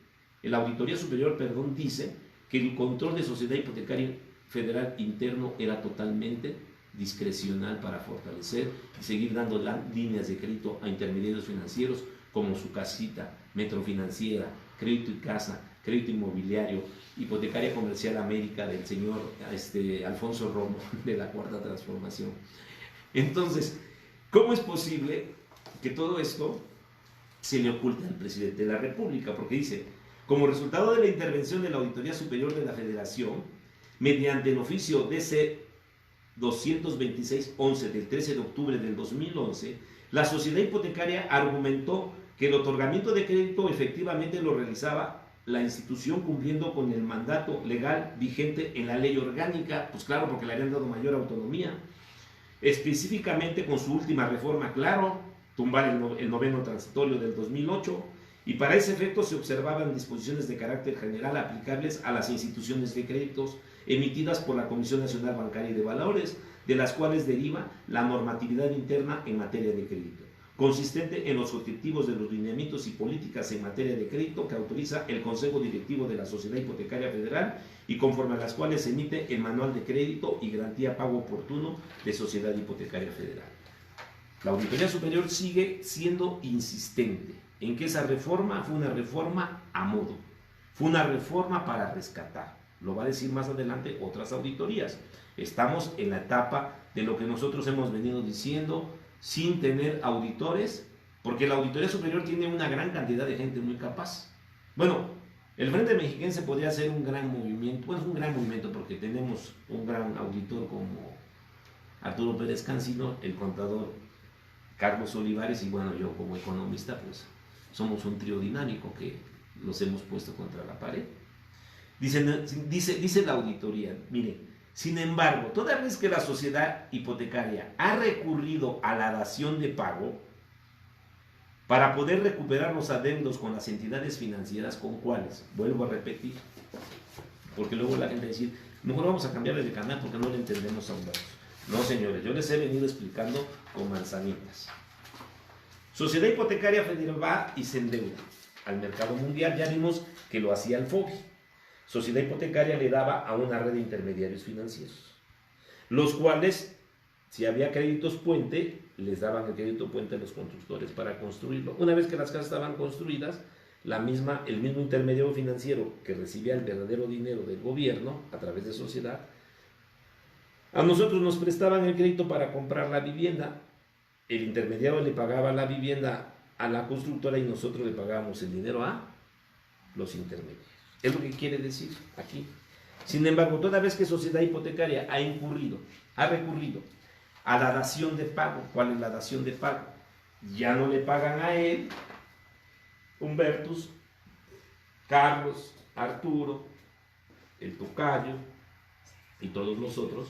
la Auditoría Superior, perdón, dice que el control de Sociedad Hipotecaria Federal interno era totalmente discrecional para fortalecer y seguir dando líneas de crédito a intermediarios financieros como su casita, Metrofinanciera, Crédito y Casa, Crédito Inmobiliario, Hipotecaria Comercial América del señor Alfonso Romo de la Cuarta Transformación. Entonces, ¿cómo es posible que todo esto se le oculte al presidente de la República? Porque dice, como resultado de la intervención de la Auditoría Superior de la Federación, mediante el oficio DC 226-11 del 13 de octubre del 2011, la sociedad hipotecaria argumentó que el otorgamiento de crédito efectivamente lo realizaba la institución cumpliendo con el mandato legal vigente en la ley orgánica, pues claro, porque le habían dado mayor autonomía, específicamente con su última reforma, claro, tumbar el noveno transitorio del 2008, y para ese efecto se observaban disposiciones de carácter general aplicables a las instituciones de créditos emitidas por la Comisión Nacional Bancaria y de Valores, de las cuales deriva la normatividad interna en materia de crédito, consistente en los objetivos de los lineamientos y políticas en materia de crédito que autoriza el Consejo Directivo de la Sociedad Hipotecaria Federal y conforme a las cuales se emite el Manual de Crédito y Garantía Pago Oportuno de Sociedad Hipotecaria Federal. La Auditoría Superior sigue siendo insistente en que esa reforma fue una reforma a modo, fue una reforma para rescatar. Lo va a decir más adelante otras auditorías. Estamos en la etapa de lo que nosotros hemos venido diciendo, sin tener auditores, porque la Auditoría Superior tiene una gran cantidad de gente muy capaz. Bueno, el Frente Mexiquense podría ser un gran movimiento, bueno, es un gran movimiento porque tenemos un gran auditor como Arturo Pérez Cancino, el contador Carlos Olivares y bueno, yo como economista, pues somos un trío dinámico que los hemos puesto contra la pared. Dice la auditoría, mire, sin embargo, toda vez que la sociedad hipotecaria ha recurrido a la dación de pago para poder recuperar los adeudos con las entidades financieras, ¿con cuáles? Vuelvo a repetir, porque luego la gente dice, mejor vamos a cambiarle de canal porque no le entendemos a un dato. No, señores, yo les he venido explicando con manzanitas. Sociedad Hipotecaria Federal va y se endeuda al mercado mundial, ya vimos que lo hacía el FOBI. Sociedad Hipotecaria le daba a una red de intermediarios financieros, los cuales, si había créditos puente, les daban el crédito puente a los constructores para construirlo. Una vez que las casas estaban construidas, el mismo intermediario financiero que recibía el verdadero dinero del gobierno a través de sociedad, a nosotros nos prestaban el crédito para comprar la vivienda. El intermediario le pagaba la vivienda a la constructora y nosotros le pagábamos el dinero a los intermediarios. Es lo que quiere decir aquí. Sin embargo, toda vez que Sociedad Hipotecaria ha recurrido a la dación de pago, ¿cuál es la dación de pago? Ya no le pagan a él, Humbertus, Carlos, Arturo, el tocayo y todos los otros,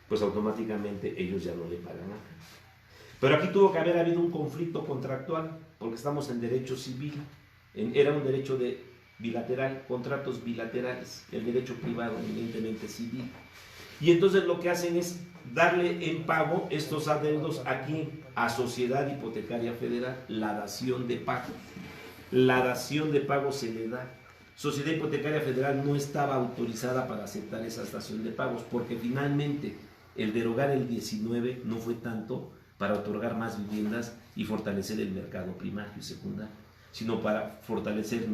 pues automáticamente ellos ya no le pagan a él. Pero aquí tuvo que haber habido un conflicto contractual, porque estamos en derecho civil, era un derecho bilateral, contratos bilaterales, el derecho privado, evidentemente civil. Y entonces lo que hacen es darle en pago estos adeudos aquí a Sociedad Hipotecaria Federal, la dación de pago. La dación de pago se le da. Sociedad Hipotecaria Federal no estaba autorizada para aceptar esa dación de pagos, porque finalmente el derogar el 19 no fue tanto para otorgar más viviendas y fortalecer el mercado primario y secundario, sino para fortalecer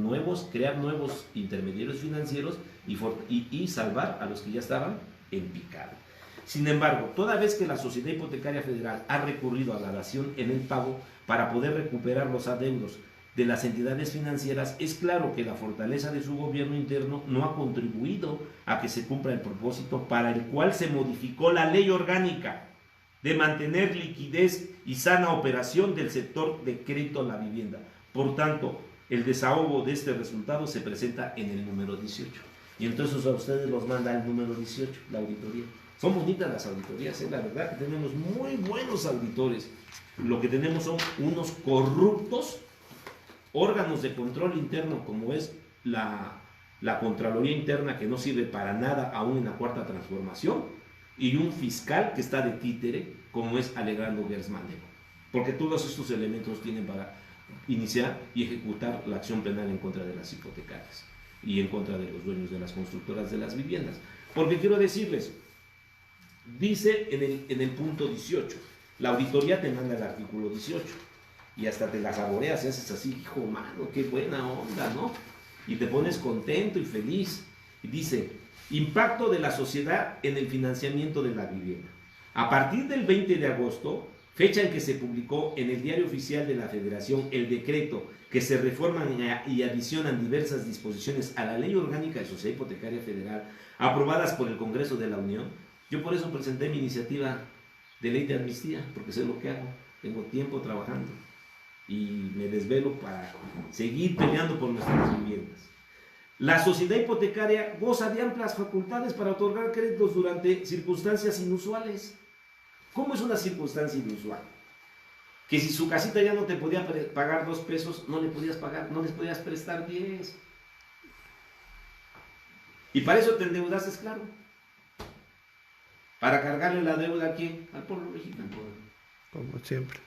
crear nuevos intermediarios financieros y salvar a los que ya estaban en picado. Sin embargo, toda vez que la Sociedad Hipotecaria Federal ha recurrido a la dación en el pago para poder recuperar los adeudos de las entidades financieras, es claro que la fortaleza de su gobierno interno no ha contribuido a que se cumpla el propósito para el cual se modificó la ley orgánica de mantener liquidez y sana operación del sector de crédito a la vivienda. Por tanto, el desahogo de este resultado se presenta en el número 18. Y entonces a ustedes los manda el número 18, la auditoría. Son bonitas las auditorías, la verdad que tenemos muy buenos auditores. Lo que tenemos son unos corruptos órganos de control interno, como es la Contraloría Interna, que no sirve para nada aún en la Cuarta Transformación, y un fiscal que está de títere, como es Alejandro Gersmanero. Porque todos estos elementos tienen iniciar y ejecutar la acción penal en contra de las hipotecarias y en contra de los dueños de las constructoras de las viviendas. Porque quiero decirles, dice en el punto 18, la auditoría te manda el artículo 18 y hasta te la saboreas y haces así, hijo mano, qué buena onda, ¿no? Y te pones contento y feliz. Y dice, impacto de la sociedad en el financiamiento de la vivienda. A partir del 20 de agosto, fecha en que se publicó en el Diario Oficial de la Federación el decreto que se reforman y adicionan diversas disposiciones a la Ley Orgánica de Sociedad Hipotecaria Federal aprobadas por el Congreso de la Unión, yo por eso presenté mi iniciativa de ley de amnistía, porque sé lo que hago, tengo tiempo trabajando y me desvelo para seguir peleando por nuestras viviendas. La sociedad hipotecaria goza de amplias facultades para otorgar créditos durante circunstancias inusuales. ¿Cómo es una circunstancia inusual? Que si su casita ya no te podía pagar 2 pesos, no le podías pagar, no les podías prestar 10. Y para eso te endeudaste, claro. Para cargarle la deuda ¿a quién? Al pueblo mexicano. Como siempre.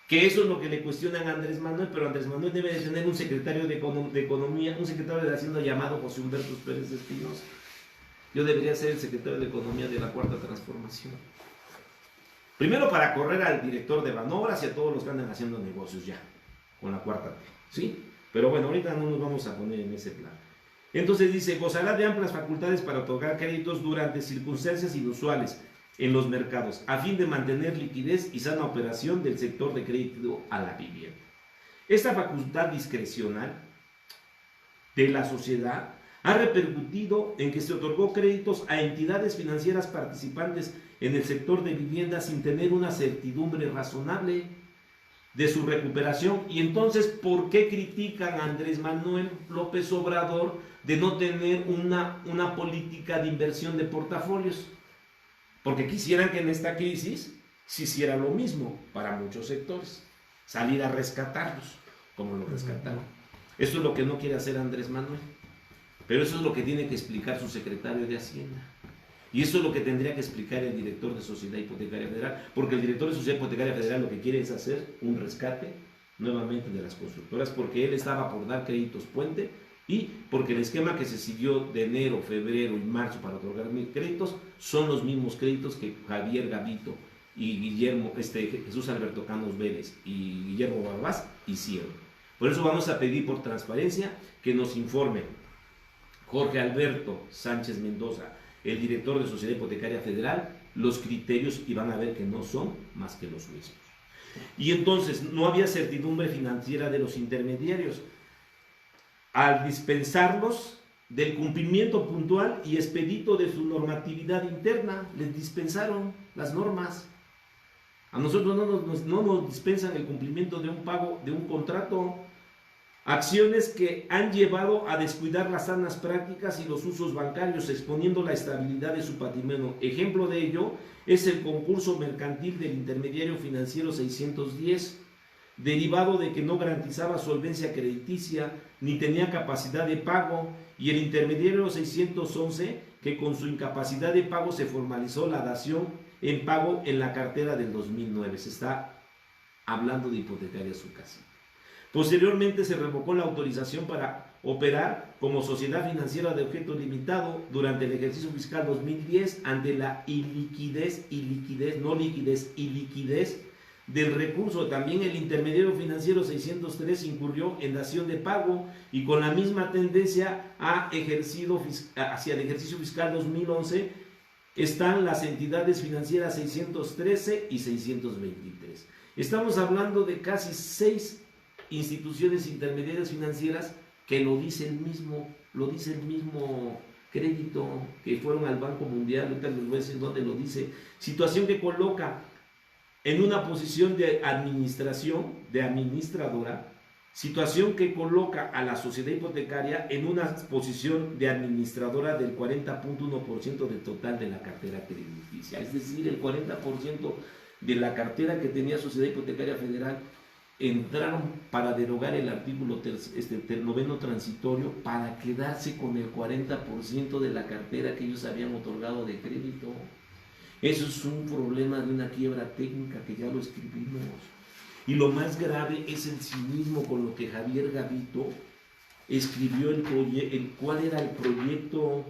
Que eso es lo que le cuestionan a Andrés Manuel, pero Andrés Manuel debe de tener un secretario de Economía, un secretario de Hacienda llamado José Humberto Pérez Espinosa. Yo debería ser el secretario de Economía de la Cuarta Transformación. Primero para correr al director de Banobras y a todos los que andan haciendo negocios ya, con la cuarta T, ¿sí? Pero bueno, ahorita no nos vamos a poner en ese plan. Entonces dice, gozará de amplias facultades para otorgar créditos durante circunstancias inusuales en los mercados, a fin de mantener liquidez y sana operación del sector de crédito a la vivienda. Esta facultad discrecional de la sociedad ha repercutido en que se otorgó créditos a entidades financieras participantes en el sector de vivienda sin tener una certidumbre razonable de su recuperación. Y entonces, ¿por qué critican a Andrés Manuel López Obrador de no tener una política de inversión de portafolios? Porque quisieran que en esta crisis se hiciera lo mismo para muchos sectores, salir a rescatarlos, como lo rescataron. Eso es lo que no quiere hacer Andrés Manuel, pero eso es lo que tiene que explicar su secretario de Hacienda. Y eso es lo que tendría que explicar el director de Sociedad Hipotecaria Federal, porque el director de Sociedad Hipotecaria Federal lo que quiere es hacer un rescate nuevamente de las constructoras, porque él estaba por dar créditos puente y porque el esquema que se siguió de enero, febrero y marzo para otorgar créditos son los mismos créditos que Javier Gavito y Jesús Alberto Canos Vélez y Guillermo Barbás hicieron. Por eso vamos a pedir por transparencia que nos informe Jorge Alberto Sánchez Mendoza, el director de Sociedad Hipotecaria Federal, los criterios, y van a ver que no son más que los mismos. Y entonces no había certidumbre financiera de los intermediarios. Al dispensarlos del cumplimiento puntual y expedito de su normatividad interna, les dispensaron las normas. A nosotros no nos dispensan el cumplimiento de un pago, de un contrato. Acciones que han llevado a descuidar las sanas prácticas y los usos bancarios, exponiendo la estabilidad de su patrimonio. Ejemplo de ello es el concurso mercantil del intermediario financiero 610, derivado de que no garantizaba solvencia crediticia ni tenía capacidad de pago, y el intermediario 611, que con su incapacidad de pago se formalizó la dación en pago en la cartera del 2009. Se está hablando de hipotecaria su casa. Posteriormente se revocó la autorización para operar como sociedad financiera de objeto limitado durante el ejercicio fiscal 2010 ante la iliquidez del recurso. También el intermediario financiero 603 incurrió en dación de pago y con la misma tendencia hacia el ejercicio fiscal 2011 están las entidades financieras 613 y 623. Estamos hablando de casi 6 instituciones intermediarias financieras que lo dice el mismo crédito, que fueron al Banco Mundial. Ahorita les voy a decir dónde lo dice. Situación que coloca en una posición de administradora, situación que coloca a la sociedad hipotecaria en una posición de administradora del 40.1% del total de la cartera crediticia. Es decir, el 40% de la cartera que tenía Sociedad Hipotecaria Federal entraron para derogar el artículo noveno transitorio para quedarse con el 40% de la cartera que ellos habían otorgado de crédito. Eso es un problema de una quiebra técnica que ya lo escribimos. Y lo más grave es el cinismo con lo que Javier Gavito escribió cuál era el proyecto.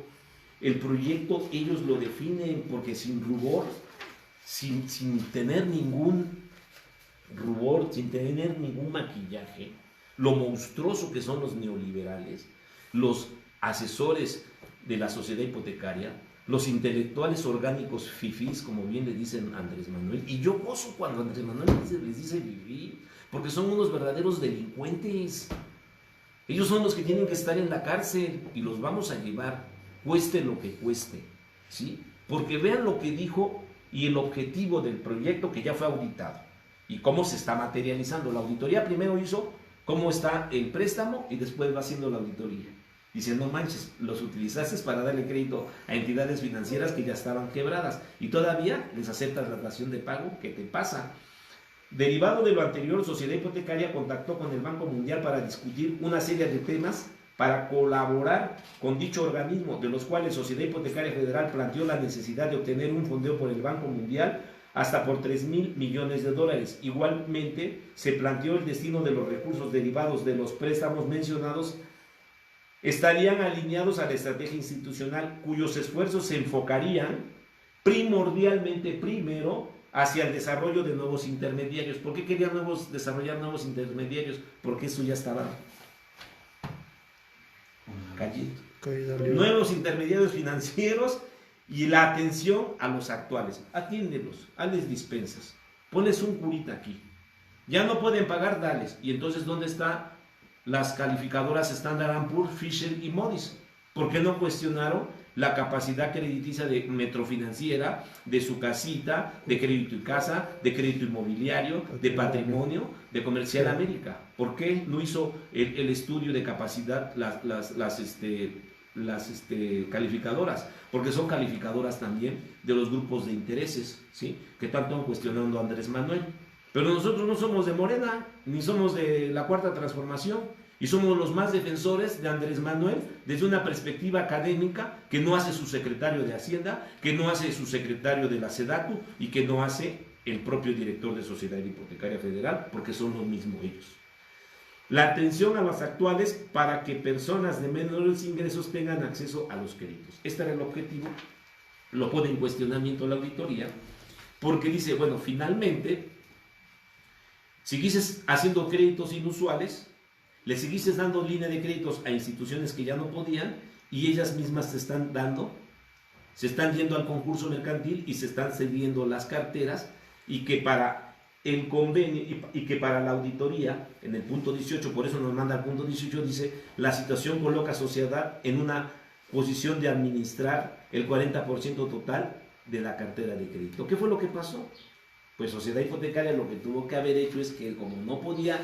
El proyecto ellos lo definen porque sin rubor, sin tener ningún rubor, sin tener ningún maquillaje, lo monstruoso que son los neoliberales, los asesores de la sociedad hipotecaria, los intelectuales orgánicos fifís, como bien le dicen Andrés Manuel, y yo gozo cuando Andrés Manuel les dice fifí, porque son unos verdaderos delincuentes. Ellos son los que tienen que estar en la cárcel y los vamos a llevar, cueste lo que cueste, ¿sí? Porque vean lo que dijo y el objetivo del proyecto que ya fue auditado y cómo se está materializando. La auditoría primero hizo cómo está el préstamo y después va haciendo la auditoría. Dice, no manches, los utilizaste para darle crédito a entidades financieras que ya estaban quebradas y todavía les aceptas la dación de pago. ¿Qué te pasa? Derivado de lo anterior, Sociedad Hipotecaria contactó con el Banco Mundial para discutir una serie de temas para colaborar con dicho organismo, de los cuales Sociedad Hipotecaria Federal planteó la necesidad de obtener un fondeo por el Banco Mundial hasta por $3,000 millones. Igualmente, se planteó el destino de los recursos derivados de los préstamos mencionados estarían alineados a la estrategia institucional, cuyos esfuerzos se enfocarían primordialmente primero hacia el desarrollo de nuevos intermediarios. ¿Por qué querían desarrollar nuevos intermediarios? Porque eso ya estaba cayendo. Nuevos intermediarios financieros y la atención a los actuales. Atiéndelos, hazles dispensas, pones un curita aquí. Ya no pueden pagar, dales. Y entonces, ¿dónde están las calificadoras Standard & Poor's, Fisher y Moody's? ¿Por qué no cuestionaron la capacidad crediticia de Metrofinanciera, de su casita, de Crédito y Casa, de Crédito Inmobiliario, de Patrimonio, de Comercial América? ¿Por qué no hizo el estudio de capacidad las calificadoras? Porque son calificadoras también de los grupos de intereses, ¿sí?, que tanto han cuestionando a Andrés Manuel. Pero nosotros no somos de Morena, ni somos de la Cuarta Transformación, y somos los más defensores de Andrés Manuel desde una perspectiva académica que no hace su secretario de Hacienda, que no hace su secretario de la SEDATU y que no hace el propio director de Sociedad Hipotecaria Federal, porque son los mismos ellos. La atención a los actuales para que personas de menores ingresos tengan acceso a los créditos. Este era el objetivo, lo pone en cuestionamiento la auditoría, porque dice, bueno, finalmente, seguiste haciendo créditos inusuales, le seguiste dando línea de créditos a instituciones que ya no podían y ellas mismas se están yendo al concurso mercantil y se están cediendo las carteras, y que para el convenio y que para la auditoría, en el punto 18, por eso nos manda al punto 18, dice, la situación coloca a sociedad en una posición de administrar el 40% total de la cartera de crédito. ¿Qué fue lo que pasó? Pues Sociedad Hipotecaria lo que tuvo que haber hecho es que, como no podía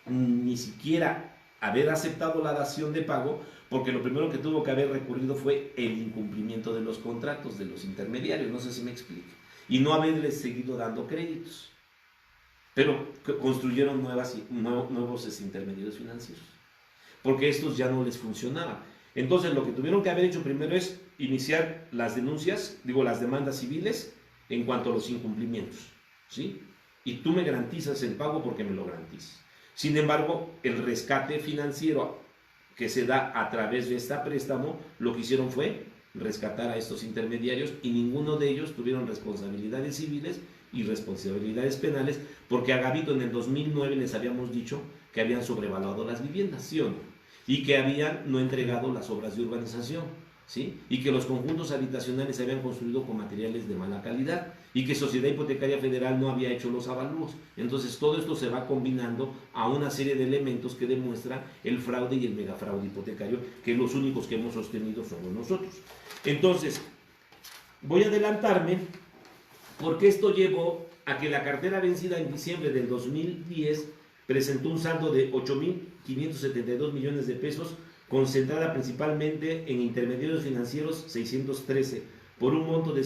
ni siquiera haber aceptado la dación de pago, porque lo primero que tuvo que haber recurrido fue el incumplimiento de los contratos de los intermediarios, no sé si me explico, y no haberles seguido dando créditos, pero construyeron nuevos intermediarios financieros, porque estos ya no les funcionaban. Entonces lo que tuvieron que haber hecho primero es iniciar las demandas civiles en cuanto a los incumplimientos, ¿sí? Y tú me garantizas el pago porque me lo garantizas. Sin embargo, el rescate financiero que se da a través de este préstamo, lo que hicieron fue rescatar a estos intermediarios, y ninguno de ellos tuvieron responsabilidades civiles y responsabilidades penales, porque a Gavito en el 2009 les habíamos dicho que habían sobrevaluado las viviendas, ¿sí o no? Y que habían no entregado las obras de urbanización, ¿sí? Y que los conjuntos habitacionales se habían construido con materiales de mala calidad, y que Sociedad Hipotecaria Federal no había hecho los avalúos. Entonces todo esto se va combinando a una serie de elementos que demuestran el fraude y el megafraude hipotecario, que los únicos que hemos sostenido somos nosotros. Entonces, voy a adelantarme, porque esto llevó a que la cartera vencida en diciembre del 2010 presentó un saldo de 8.572 millones de pesos, concentrada principalmente en intermediarios financieros 613, por un monto de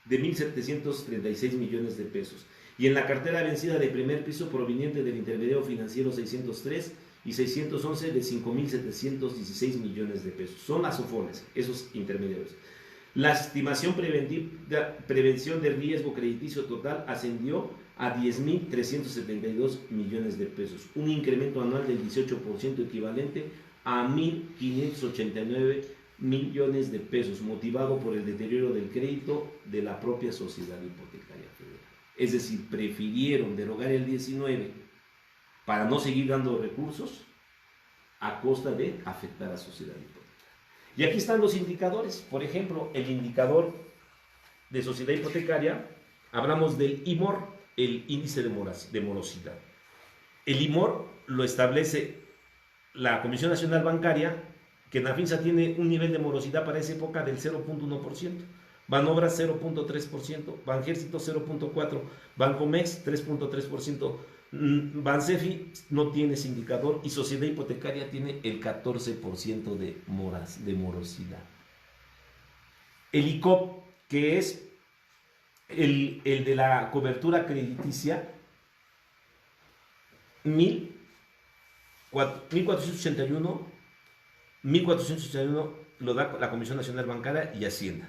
1.736 millones de pesos, y en la cartera vencida de primer piso proveniente del intermediario financiero 603 y 611 de 5.716 millones de pesos. Son las SOFONES, esos intermediarios. La estimación prevención de riesgo crediticio total ascendió a 10.372 millones de pesos, un incremento anual del 18% equivalente a 1.589 millones de pesos, motivado por el deterioro del crédito de la propia Sociedad Hipotecaria Federal. Es decir, prefirieron derogar el 19 para no seguir dando recursos a costa de afectar a Sociedad Hipotecaria. Y aquí están los indicadores. Por ejemplo, el indicador de Sociedad Hipotecaria, hablamos del IMOR, el índice de morosidad. El IMOR lo establece la Comisión Nacional Bancaria, que en Afinsa tiene un nivel de morosidad para esa época del 0.1%, Banobras 0.3%, Banjército 0.4%, Bancomex 3.3%, Bansefi no tiene ese indicador y Sociedad Hipotecaria tiene el 14% de morosidad. El ICOP, que es el de la cobertura crediticia, 1481 lo da la Comisión Nacional Bancaria y Hacienda.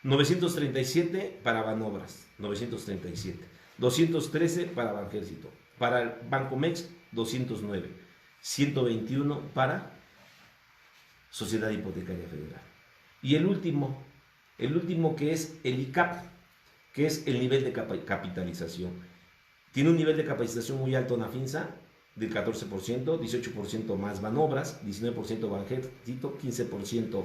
937 para Banobras, 937. 213 para Banjército. Para el Bancomex, 209. 121 para Sociedad Hipotecaria Federal. Y el último que es el ICAP, que es el nivel de capitalización. Tiene un nivel de capitalización muy alto en Afinsa, del 14%, 18% más Banobras, 19% Banjército, 15%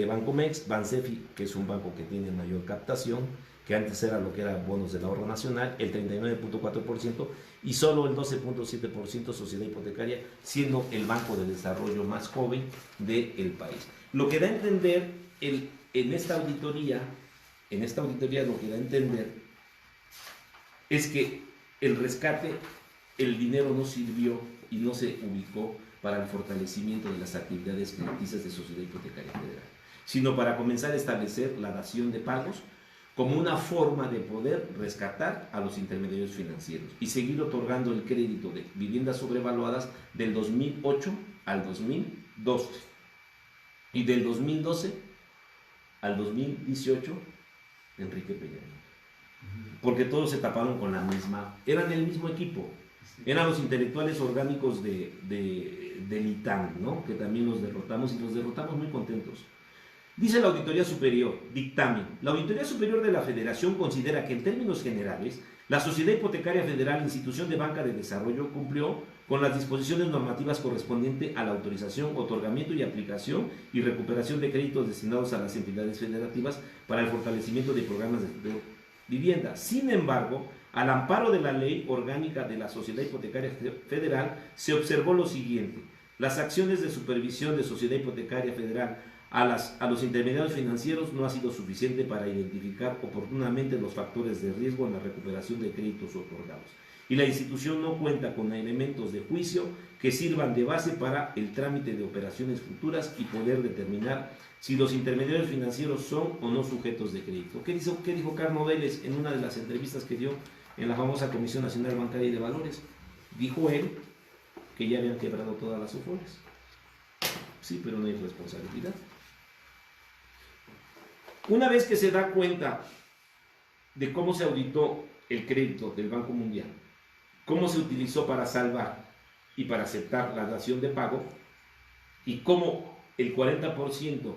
Bancomex, Bansefi, que es un banco que tiene mayor captación, que antes era lo que era bonos del ahorro nacional, el 39.4%, y solo el 12.7% Sociedad Hipotecaria, siendo el banco de desarrollo más joven del país. Lo que da a entender en esta auditoría lo que da a entender es que el rescate, el dinero no sirvió y no se ubicó para el fortalecimiento de las actividades crediticias de Sociedad Hipotecaria Federal, sino para comenzar a establecer la dación de pagos como una forma de poder rescatar a los intermediarios financieros y seguir otorgando el crédito de viviendas sobrevaluadas del 2008 al 2012 y del 2012 al 2018 Enrique Peña Nieto, porque todos se taparon con la misma, eran el mismo equipo, eran los intelectuales orgánicos del ITAM, ¿no? Que también los derrotamos y los derrotamos muy contentos. Dice la Auditoría Superior, dictamen, la Auditoría Superior de la Federación considera que en términos generales, la Sociedad Hipotecaria Federal, institución de banca de desarrollo, cumplió con las disposiciones normativas correspondientes a la autorización, otorgamiento y aplicación y recuperación de créditos destinados a las entidades federativas para el fortalecimiento de programas de vivienda. Sin embargo, al amparo de la Ley Orgánica de la Sociedad Hipotecaria Federal, se observó lo siguiente: las acciones de supervisión de Sociedad Hipotecaria Federal a los intermediarios financieros no ha sido suficiente para identificar oportunamente los factores de riesgo en la recuperación de créditos otorgados. Y la institución no cuenta con elementos de juicio que sirvan de base para el trámite de operaciones futuras y poder determinar si los intermediarios financieros son o no sujetos de crédito. ¿Qué dijo Carlos Vélez en una de las entrevistas que dio en la famosa Comisión Nacional Bancaria y de Valores? Dijo él que ya habían quebrado todas las UFORES. Sí, pero no hay responsabilidad. Una vez que se da cuenta de cómo se auditó el crédito del Banco Mundial, cómo se utilizó para salvar y para aceptar la dación de pago, y cómo el 40%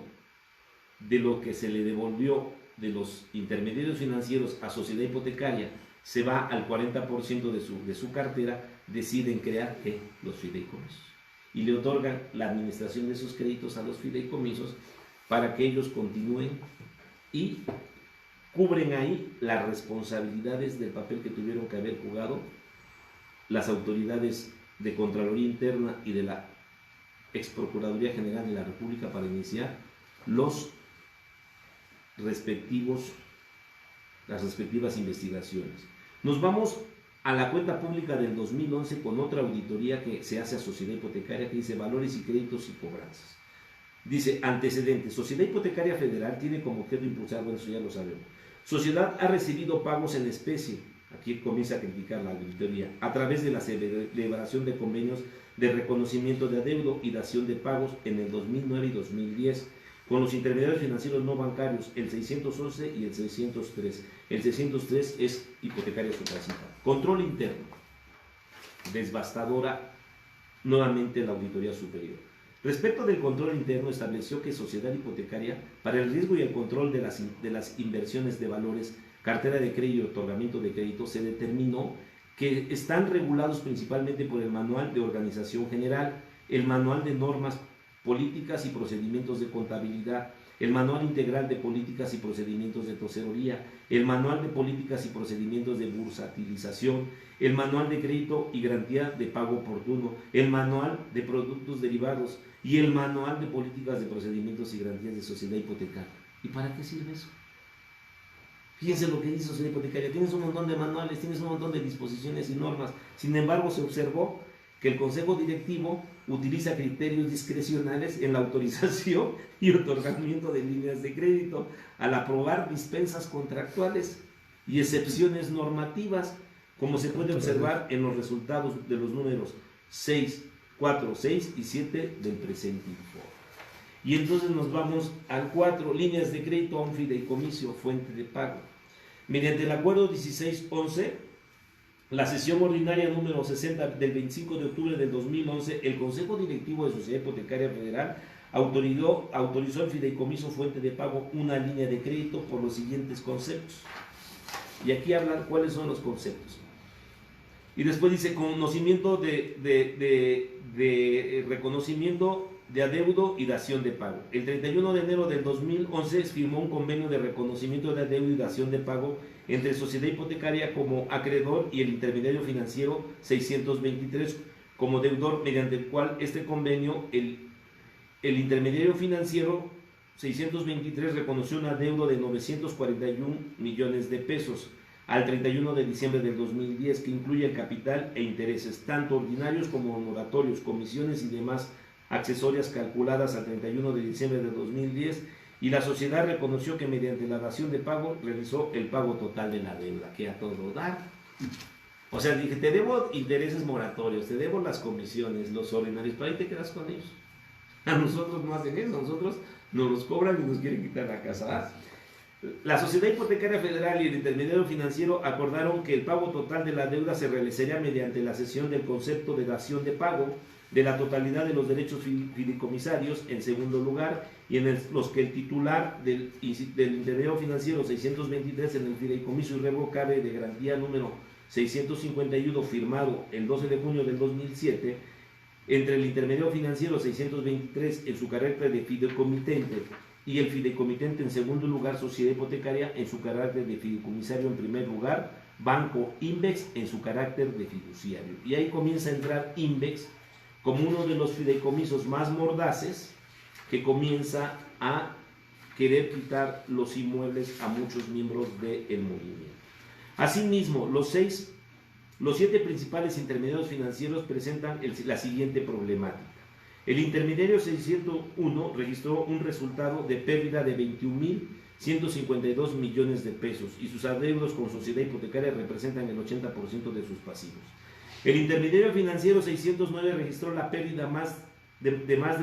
de lo que se le devolvió de los intermediarios financieros a Sociedad Hipotecaria se va al 40% de su cartera, deciden crear los fideicomisos y le otorgan la administración de esos créditos a los fideicomisos para que ellos continúen y cubren ahí las responsabilidades del papel que tuvieron que haber jugado las autoridades de Contraloría Interna y de la Ex Procuraduría General de la República para iniciar las respectivas investigaciones. Nos vamos a la cuenta pública del 2011 con otra auditoría que se hace a Sociedad Hipotecaria que dice valores y créditos y cobranzas. Dice antecedentes: Sociedad Hipotecaria Federal tiene como objeto impulsar, bueno, eso ya lo sabemos. Sociedad ha recibido pagos en especie, aquí comienza a criticar la auditoría, a través de la celebración de convenios de reconocimiento de adeudo y dación de pagos en el 2009 y 2010, con los intermediarios financieros no bancarios, el 611 y el 603. El 603 es hipotecaria supracita. Control interno, devastadora nuevamente la Auditoría Superior. Respecto del control interno, estableció que sociedad hipotecaria, para el riesgo y el control de las inversiones de valores, cartera de crédito y otorgamiento de crédito, se determinó que están regulados principalmente por el Manual de Organización General, el Manual de Normas Políticas y Procedimientos de Contabilidad, el Manual Integral de Políticas y Procedimientos de Tesorería, el Manual de Políticas y Procedimientos de Bursatilización, el Manual de Crédito y Garantía de Pago Oportuno, el Manual de Productos Derivados y el Manual de Políticas de Procedimientos y Garantías de Sociedad Hipotecaria. ¿Y para qué sirve eso? Fíjense lo que dice Sociedad Hipotecaria. Tienes un montón de manuales, tienes un montón de disposiciones y normas. Sin embargo, se observó que el Consejo Directivo utiliza criterios discrecionales en la autorización y otorgamiento de líneas de crédito al aprobar dispensas contractuales y excepciones normativas, como se puede observar en los resultados de los números 6, 4, 6 y 7 del presente informe. Y entonces nos vamos al 4, líneas de crédito a un fideicomiso, fuente de pago. Mediante el acuerdo 1611, la sesión ordinaria número 60 del 25 de octubre del 2011, el Consejo Directivo de Sociedad Hipotecaria Federal autorizó el fideicomiso fuente de pago una línea de crédito por los siguientes conceptos. Y aquí hablan cuáles son los conceptos. Y después dice conocimiento de reconocimiento de adeudo y dación de pago. El 31 de enero del 2011 firmó un convenio de reconocimiento de adeudo y dación de pago entre Sociedad Hipotecaria como acreedor y el intermediario financiero 623 como deudor, mediante el cual este convenio, el intermediario financiero 623 reconoció un adeudo de 941 millones de pesos al 31 de diciembre del 2010, que incluye el capital e intereses, tanto ordinarios como honoratorios, comisiones y demás accesorias calculadas al 31 de diciembre del 2010, y la sociedad reconoció que mediante la dación de pago realizó el pago total de la deuda, que a todo dar. O sea, dije, te debo intereses moratorios, te debo las comisiones, los ordinarios, pero ahí te quedas con ellos. A nosotros no hacen eso, a nosotros nos los cobran y nos quieren quitar la casa. La Sociedad Hipotecaria Federal y el intermediario financiero acordaron que el pago total de la deuda se realizaría mediante la cesión del concepto de dación de pago de la totalidad de los derechos fideicomisarios, en segundo lugar, y en los que el titular del intermediario financiero 623 en el fideicomiso irrevocable de garantía número 651, firmado el 12 de junio del 2007, entre el intermediario financiero 623 en su carácter de fideicomitente y el fideicomitente en segundo lugar, Sociedad Hipotecaria en su carácter de fideicomisario en primer lugar, Banco Invex en su carácter de fiduciario. Y ahí comienza a entrar Invex como uno de los fideicomisos más mordaces, que comienza a querer quitar los inmuebles a muchos miembros del movimiento. Asimismo, los 7 principales intermediarios financieros presentan la siguiente problemática. El intermediario 601 registró un resultado de pérdida de 21.152 millones de pesos y sus adeudos con Sociedad Hipotecaria representan el 80% de sus pasivos. El intermediario financiero 609 registró la pérdida de más de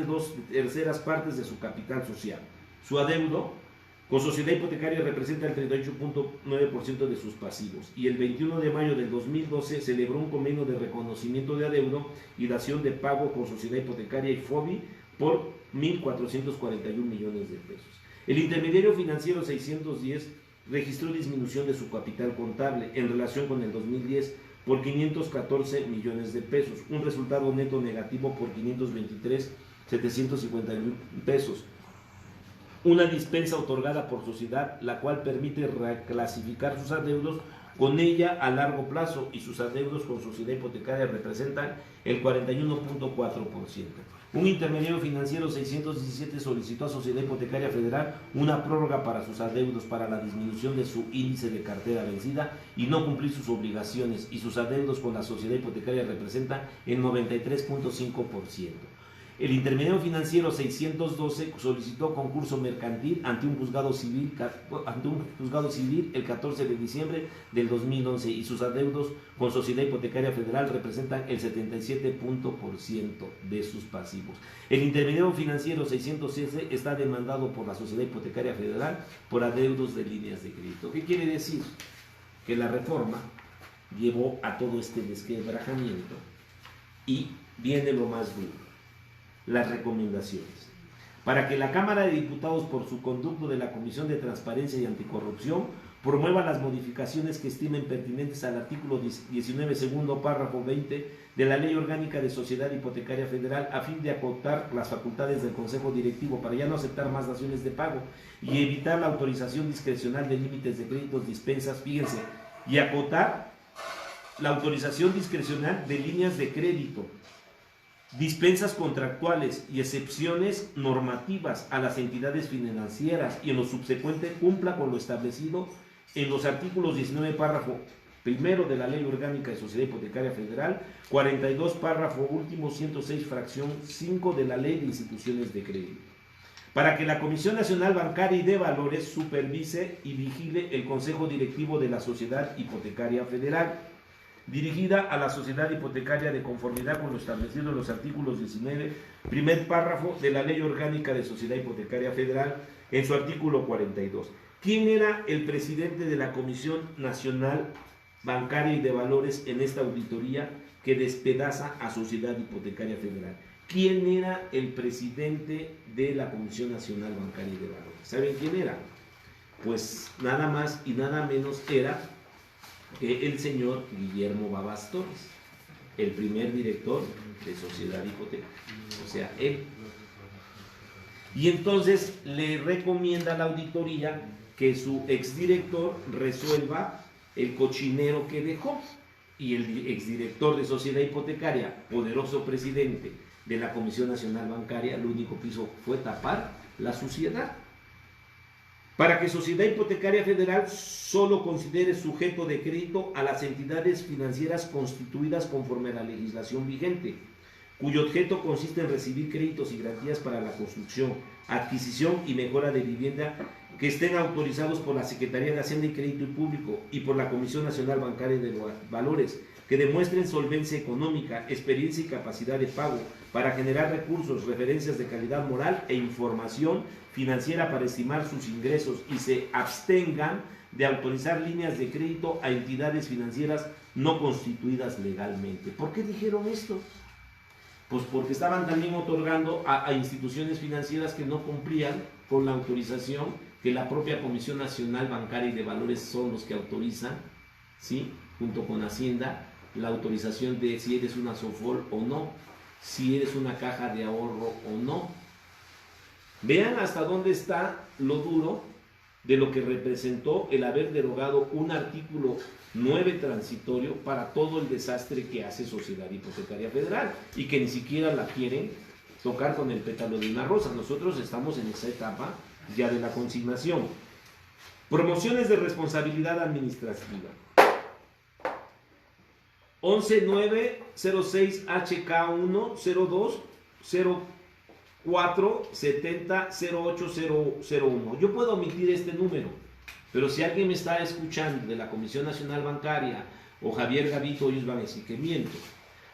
2/3 partes de su capital social. Su adeudo con Sociedad Hipotecaria representa el 38.9% de sus pasivos, y el 21 de mayo del 2012 celebró un convenio de reconocimiento de adeudo y dación de pago con Sociedad Hipotecaria y FOBI por 1.441 millones de pesos. El intermediario financiero 610 registró disminución de su capital contable en relación con el 2010 por 514 millones de pesos, un resultado neto negativo por 523.751 pesos. Una dispensa otorgada por sociedad, la cual permite reclasificar sus adeudos con ella a largo plazo, y sus adeudos con Sociedad Hipotecaria representan el 41.4%. Un intermediario financiero 617 solicitó a Sociedad Hipotecaria Federal una prórroga para sus adeudos para la disminución de su índice de cartera vencida y no cumplir sus obligaciones, y sus adeudos con la Sociedad Hipotecaria representan el 93.5%. El intermediario financiero 612 solicitó concurso mercantil ante un juzgado civil el 14 de diciembre del 2011 y sus adeudos con Sociedad Hipotecaria Federal representan el 77% de sus pasivos. El intermediario financiero 613 está demandado por la Sociedad Hipotecaria Federal por adeudos de líneas de crédito. ¿Qué quiere decir? Que la reforma llevó a todo este desquebrajamiento y viene lo más duro. Las recomendaciones. Para que la Cámara de Diputados, por su conducto de la Comisión de Transparencia y Anticorrupción, promueva las modificaciones que estimen pertinentes al artículo 19, segundo párrafo 20 de la Ley Orgánica de Sociedad Hipotecaria Federal a fin de acotar las facultades del Consejo Directivo para ya no aceptar más daciones de pago y evitar la autorización discrecional de límites de créditos dispensas, fíjense, y acotar la autorización discrecional de líneas de crédito, dispensas contractuales y excepciones normativas a las entidades financieras y en lo subsecuente cumpla con lo establecido en los artículos 19 párrafo primero de la Ley Orgánica de Sociedad Hipotecaria Federal, 42 párrafo último 106 fracción 5 de la Ley de Instituciones de Crédito. Para que la Comisión Nacional Bancaria y de Valores supervise y vigile el Consejo Directivo de la Sociedad Hipotecaria Federal, dirigida a la sociedad hipotecaria de conformidad con lo establecido en los artículos 19, primer párrafo de la Ley Orgánica de Sociedad Hipotecaria Federal, en su artículo 42. ¿Quién era el presidente de la Comisión Nacional Bancaria y de Valores en esta auditoría que despedaza a Sociedad Hipotecaria Federal? ¿Quién era el presidente de la Comisión Nacional Bancaria y de Valores? ¿Saben quién era? Pues nada más y nada menos era el señor Guillermo Babas Torres, el primer director de Sociedad Hipotecaria, o sea, él. Y entonces le recomienda a la auditoría que su exdirector resuelva el cochinero que dejó. Y el exdirector de Sociedad Hipotecaria, poderoso presidente de la Comisión Nacional Bancaria, lo único que hizo fue tapar la suciedad. Para que Sociedad Hipotecaria Federal solo considere sujeto de crédito a las entidades financieras constituidas conforme a la legislación vigente, cuyo objeto consiste en recibir créditos y garantías para la construcción, adquisición y mejora de vivienda que estén autorizados por la Secretaría de Hacienda y Crédito Público y por la Comisión Nacional Bancaria de Valores, que demuestren solvencia económica, experiencia y capacidad de pago para generar recursos, referencias de calidad moral e información financiera para estimar sus ingresos y se abstengan de autorizar líneas de crédito a entidades financieras no constituidas legalmente. ¿Por qué dijeron esto? Pues porque estaban también otorgando a instituciones financieras que no cumplían con la autorización que la propia Comisión Nacional Bancaria y de Valores son los que autorizan, ¿sí?, junto con Hacienda, la autorización de si eres una SOFOL o no, si eres una caja de ahorro o no. Vean hasta dónde está lo duro de lo que representó el haber derogado un artículo 9 transitorio para todo el desastre que hace Sociedad Hipotecaria Federal y que ni siquiera la quieren tocar con el pétalo de una rosa. Nosotros estamos en esa etapa ya de la consignación. Promociones de responsabilidad administrativa. 11906 HK1 02 04 70 0801. Yo puedo omitir este número, pero si alguien me está escuchando de la Comisión Nacional Bancaria o Javier Gavito, ellos van a decir que miento.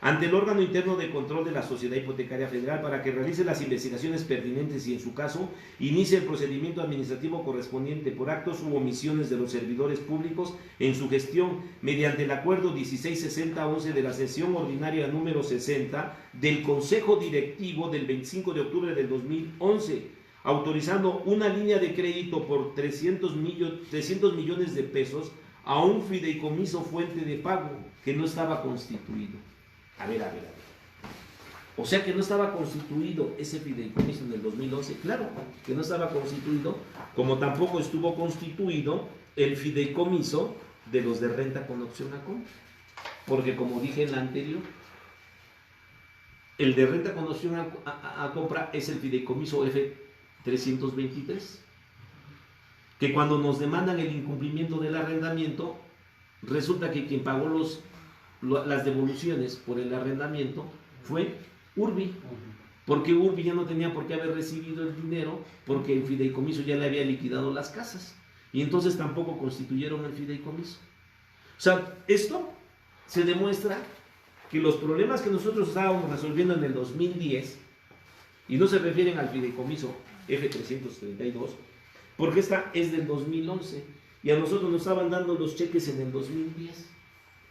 Ante el órgano interno de control de la Sociedad Hipotecaria Federal para que realice las investigaciones pertinentes y en su caso inicie el procedimiento administrativo correspondiente por actos u omisiones de los servidores públicos en su gestión mediante el acuerdo 1660-11 de la sesión ordinaria número 60 del Consejo Directivo del 25 de octubre del 2011, autorizando una línea de crédito por 300 millones de pesos a un fideicomiso fuente de pago que no estaba constituido. A ver. O sea que no estaba constituido ese fideicomiso en el 2011. Claro que no estaba constituido, como tampoco estuvo constituido el fideicomiso de los de renta con opción a compra. Porque como dije en la anterior, el de renta con opción a compra es el fideicomiso F323. Que cuando nos demandan el incumplimiento del arrendamiento, resulta que quien pagó las devoluciones por el arrendamiento fue Urbi. porque Urbi ya no tenía por qué haber recibido el dinero, porque el fideicomiso ya le había liquidado las casas, y entonces tampoco constituyeron el fideicomiso. O sea, esto se demuestra que los problemas que nosotros estábamos resolviendo en el 2010, y no se refieren al fideicomiso F332, porque esta es del 2011, y a nosotros nos estaban dando los cheques en el 2010.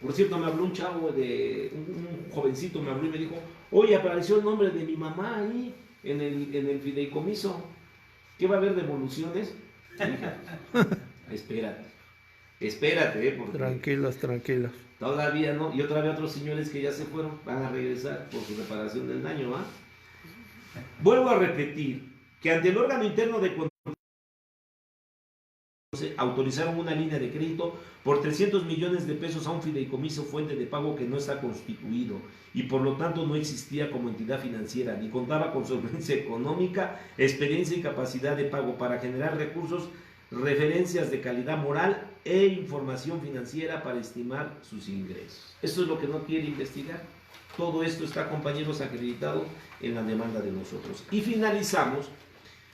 Por cierto, me habló un chavo, un jovencito me habló y me dijo, oye, apareció el nombre de mi mamá ahí en el fideicomiso, ¿qué va a haber devoluciones? Espérate, porque Tranquilos, tranquilos. todavía no, y otra vez otros señores que ya se fueron van a regresar por su reparación del daño, ¿ah? Vuelvo a repetir que ante el órgano interno de control autorizaron una línea de crédito por 300 millones de pesos a un fideicomiso fuente de pago que no está constituido y por lo tanto no existía como entidad financiera ni contaba con solvencia económica, experiencia y capacidad de pago para generar recursos, referencias de calidad moral e información financiera para estimar sus ingresos. Esto es lo que no quiere investigar. Todo esto está, compañeros, acreditado en la demanda de nosotros. Y finalizamos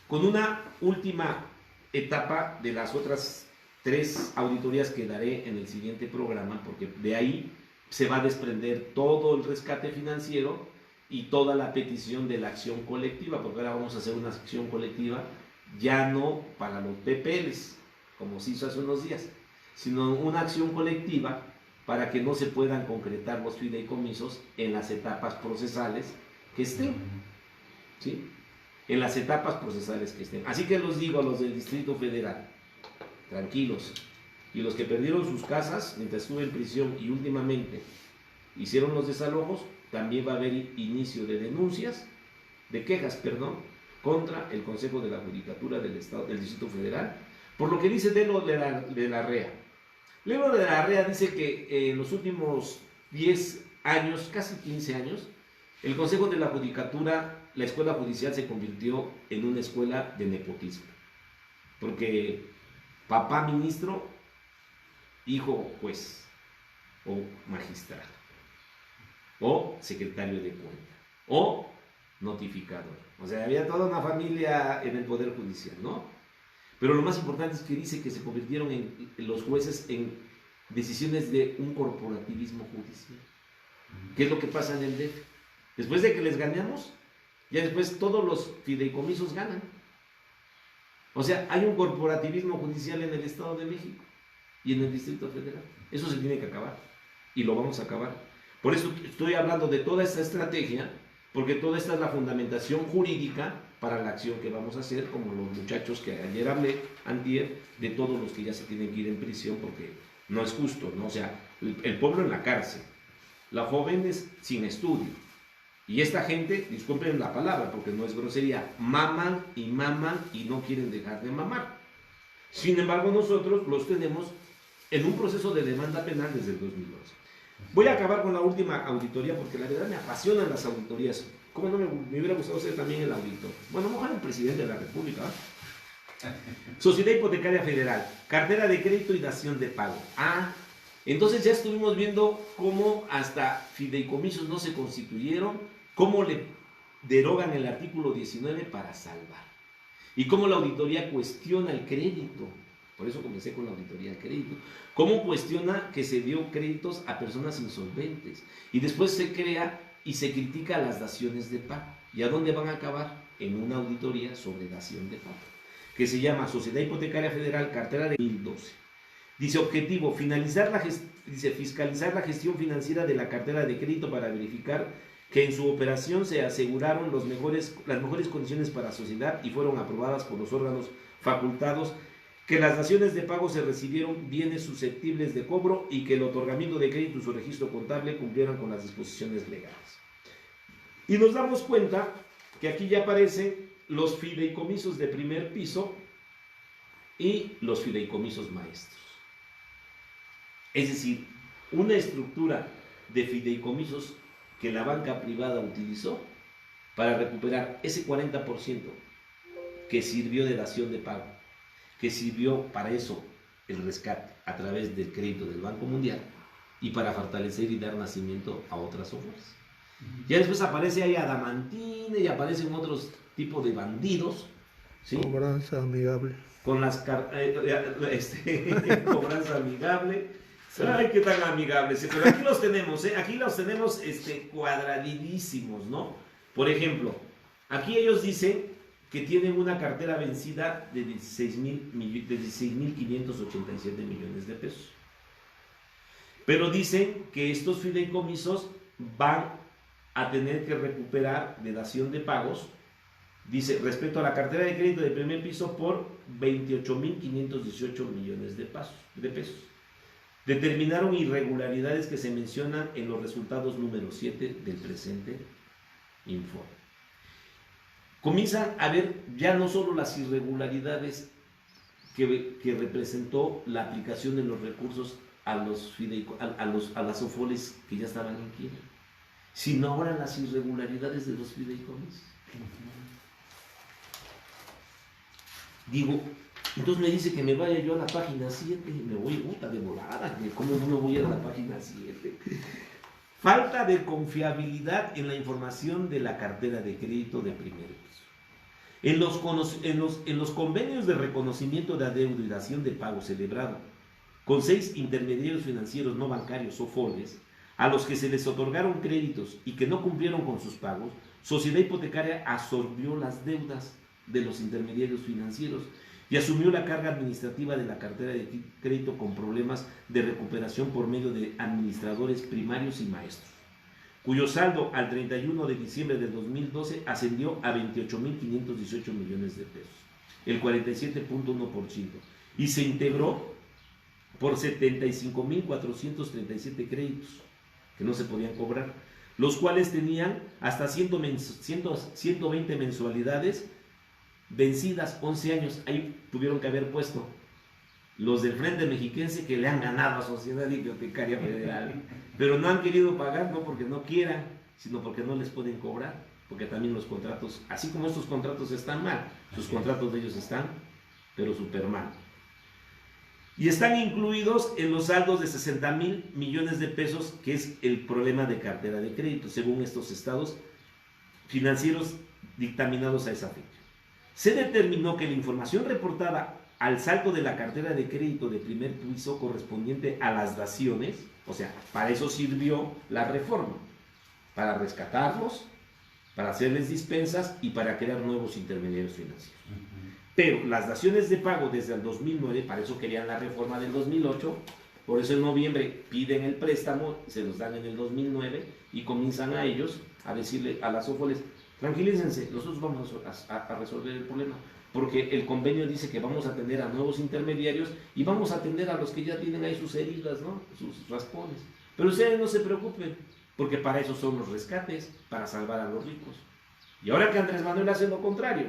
con una última etapa de las otras 3 auditorías que daré en el siguiente programa, porque de ahí se va a desprender todo el rescate financiero y toda la petición de la acción colectiva, porque ahora vamos a hacer una acción colectiva ya no para los PPLs, como se hizo hace unos días, sino una acción colectiva para que no se puedan concretar los fideicomisos en las etapas procesales que estén, ¿sí? En las etapas procesales que estén. Así que los digo a los del Distrito Federal, tranquilos, y los que perdieron sus casas mientras estuve en prisión y últimamente hicieron los desalojos, también va a haber inicio de denuncias, de quejas, perdón, contra el Consejo de la Judicatura del Estado, del Distrito Federal, por lo que dice Lelo de la REA. Lelo de la REA dice que en los últimos 10 años, casi 15 años, el Consejo de la Judicatura, la escuela judicial se convirtió en una escuela de nepotismo, porque papá ministro, hijo juez, o magistrado, o secretario de cuenta, o notificador. O sea, había toda una familia en el Poder Judicial, ¿no? Pero lo más importante es que dice que se convirtieron en los jueces en decisiones de un corporativismo judicial. ¿Qué es lo que pasa en el DF? Después de que les ganamos, ya después todos los fideicomisos ganan. O sea, hay un corporativismo judicial en el Estado de México y en el Distrito Federal. Eso se tiene que acabar y lo vamos a acabar. Por eso estoy hablando de toda esta estrategia, porque toda esta es la fundamentación jurídica para la acción que vamos a hacer, como los muchachos que ayer hablé, antier, de todos los que ya se tienen que ir en prisión, porque no es justo, ¿no? O sea, el pueblo en la cárcel, la jóvenes sin estudio, y esta gente, disculpen la palabra porque no es grosería, maman y no quieren dejar de mamar. Sin embargo, nosotros los tenemos en un proceso de demanda penal desde el 2012. Voy a acabar con la última auditoría porque la verdad me apasionan las auditorías. ¿Cómo no me hubiera gustado ser también el auditor? Bueno, mejor el presidente de la República, ¿eh? Sociedad Hipotecaria Federal, cartera de crédito y dación de pago. Entonces ya estuvimos viendo cómo hasta fideicomisos no se constituyeron, cómo le derogan el artículo 19 para salvar, y cómo la auditoría cuestiona el crédito. Por eso comencé con la auditoría de crédito. Cómo cuestiona que se dio créditos a personas insolventes, y después se crea y se critica las daciones de pago. ¿Y a dónde van a acabar? En una auditoría sobre dación de pago, que se llama Sociedad Hipotecaria Federal, cartera de 2012. Dice objetivo, fiscalizar la gestión financiera de la cartera de crédito para verificar que en su operación se aseguraron las mejores condiciones para la sociedad y fueron aprobadas por los órganos facultados, que las daciones de pago se recibieron bienes susceptibles de cobro y que el otorgamiento de crédito y su registro contable cumplieran con las disposiciones legales. Y nos damos cuenta que aquí ya aparecen los fideicomisos de primer piso y los fideicomisos maestros. Es decir, una estructura de fideicomisos que la banca privada utilizó para recuperar ese 40% que sirvió de dación de pago, que sirvió para eso el rescate a través del crédito del Banco Mundial y para fortalecer y dar nacimiento a otras obras. Ya después aparece ahí Adamantine y aparecen otros tipos de bandidos, ¿sí? Cobranza amigable. Con las cobranza amigable. Ay, qué tan amigables. Pero aquí los tenemos, aquí los tenemos cuadradidísimos, ¿no? Por ejemplo, aquí ellos dicen que tienen una cartera vencida de 16.587 millones de pesos. Pero dicen que estos fideicomisos van a tener que recuperar de dación de pagos, dice, respecto a la cartera de crédito de primer piso por 28.518 millones de pesos. Determinaron irregularidades que se mencionan en los resultados número 7 del presente informe. Comienzan a ver ya no solo las irregularidades que representó la aplicación de los recursos a las OFOLES que ya estaban en quiebra, sino ahora las irregularidades de los fideicomisos. Digo, entonces me dice que me vaya yo a la página 7, y me voy puta de volada, ¿cómo no me voy a ir a la página 7? Falta de confiabilidad en la información de la cartera de crédito de primer piso. En los convenios de reconocimiento de adeudo y dación de pago celebrado con 6 intermediarios financieros no bancarios o FOLES, a los que se les otorgaron créditos y que no cumplieron con sus pagos, Sociedad Hipotecaria absorbió las deudas de los intermediarios financieros y asumió la carga administrativa de la cartera de crédito con problemas de recuperación por medio de administradores primarios y maestros, cuyo saldo al 31 de diciembre del 2012 ascendió a 28.518 millones de pesos, el 47.1%, y se integró por 75.437 créditos que no se podían cobrar, los cuales tenían hasta 120 mensualidades vencidas, 11 años. Ahí tuvieron que haber puesto los del Frente Mexiquense que le han ganado a Sociedad Hipotecaria Federal, pero no han querido pagar, no porque no quieran, sino porque no les pueden cobrar, porque también los contratos, así como estos contratos están mal, sus contratos de ellos están, pero súper mal. Y están incluidos en los saldos de 60.000 millones de pesos, que es el problema de cartera de crédito, según estos estados financieros dictaminados a esa fecha. Se determinó que la información reportada al saldo de la cartera de crédito de primer piso correspondiente a las daciones, o sea, para eso sirvió la reforma, para rescatarlos, para hacerles dispensas y para crear nuevos intermediarios financieros. Pero las daciones de pago desde el 2009, para eso querían la reforma del 2008, por eso en noviembre piden el préstamo, se los dan en el 2009 y comienzan a ellos a decirle a las OFOLES, tranquilícense, nosotros vamos a resolver el problema, porque el convenio dice que vamos a atender a nuevos intermediarios y vamos a atender a los que ya tienen ahí sus heridas, ¿no? Sus raspones. Pero ustedes no se preocupen, porque para eso son los rescates, para salvar a los ricos. Y ahora que Andrés Manuel hace lo contrario,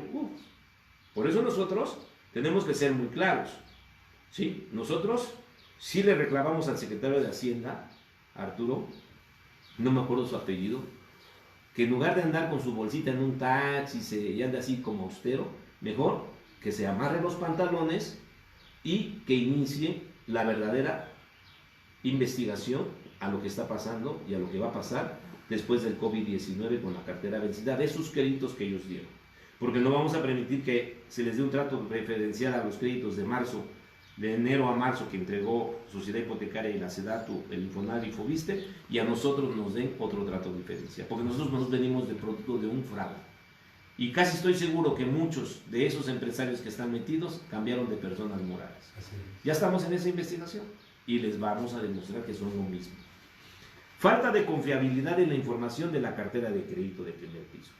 por eso nosotros tenemos que ser muy claros, ¿sí? Nosotros sí le reclamamos al secretario de Hacienda, Arturo, no me acuerdo su apellido, que en lugar de andar con su bolsita en un taxi y ande así como austero, mejor que se amarre los pantalones y que inicie la verdadera investigación a lo que está pasando y a lo que va a pasar después del COVID-19 con la cartera vencida de sus créditos que ellos dieron. Porque no vamos a permitir que se les dé un trato preferencial a los créditos de marzo, de enero a marzo que entregó Sociedad Hipotecaria y la SEDATU, el Infonavit y Fobiste, y a nosotros nos den otro trato diferencial, porque nosotros nos venimos de producto de un fraude. Y casi estoy seguro que muchos de esos empresarios que están metidos cambiaron de personas morales. Ya estamos en esa investigación y les vamos a demostrar que son lo mismo. Falta de confiabilidad en la información de la cartera de crédito de primer piso.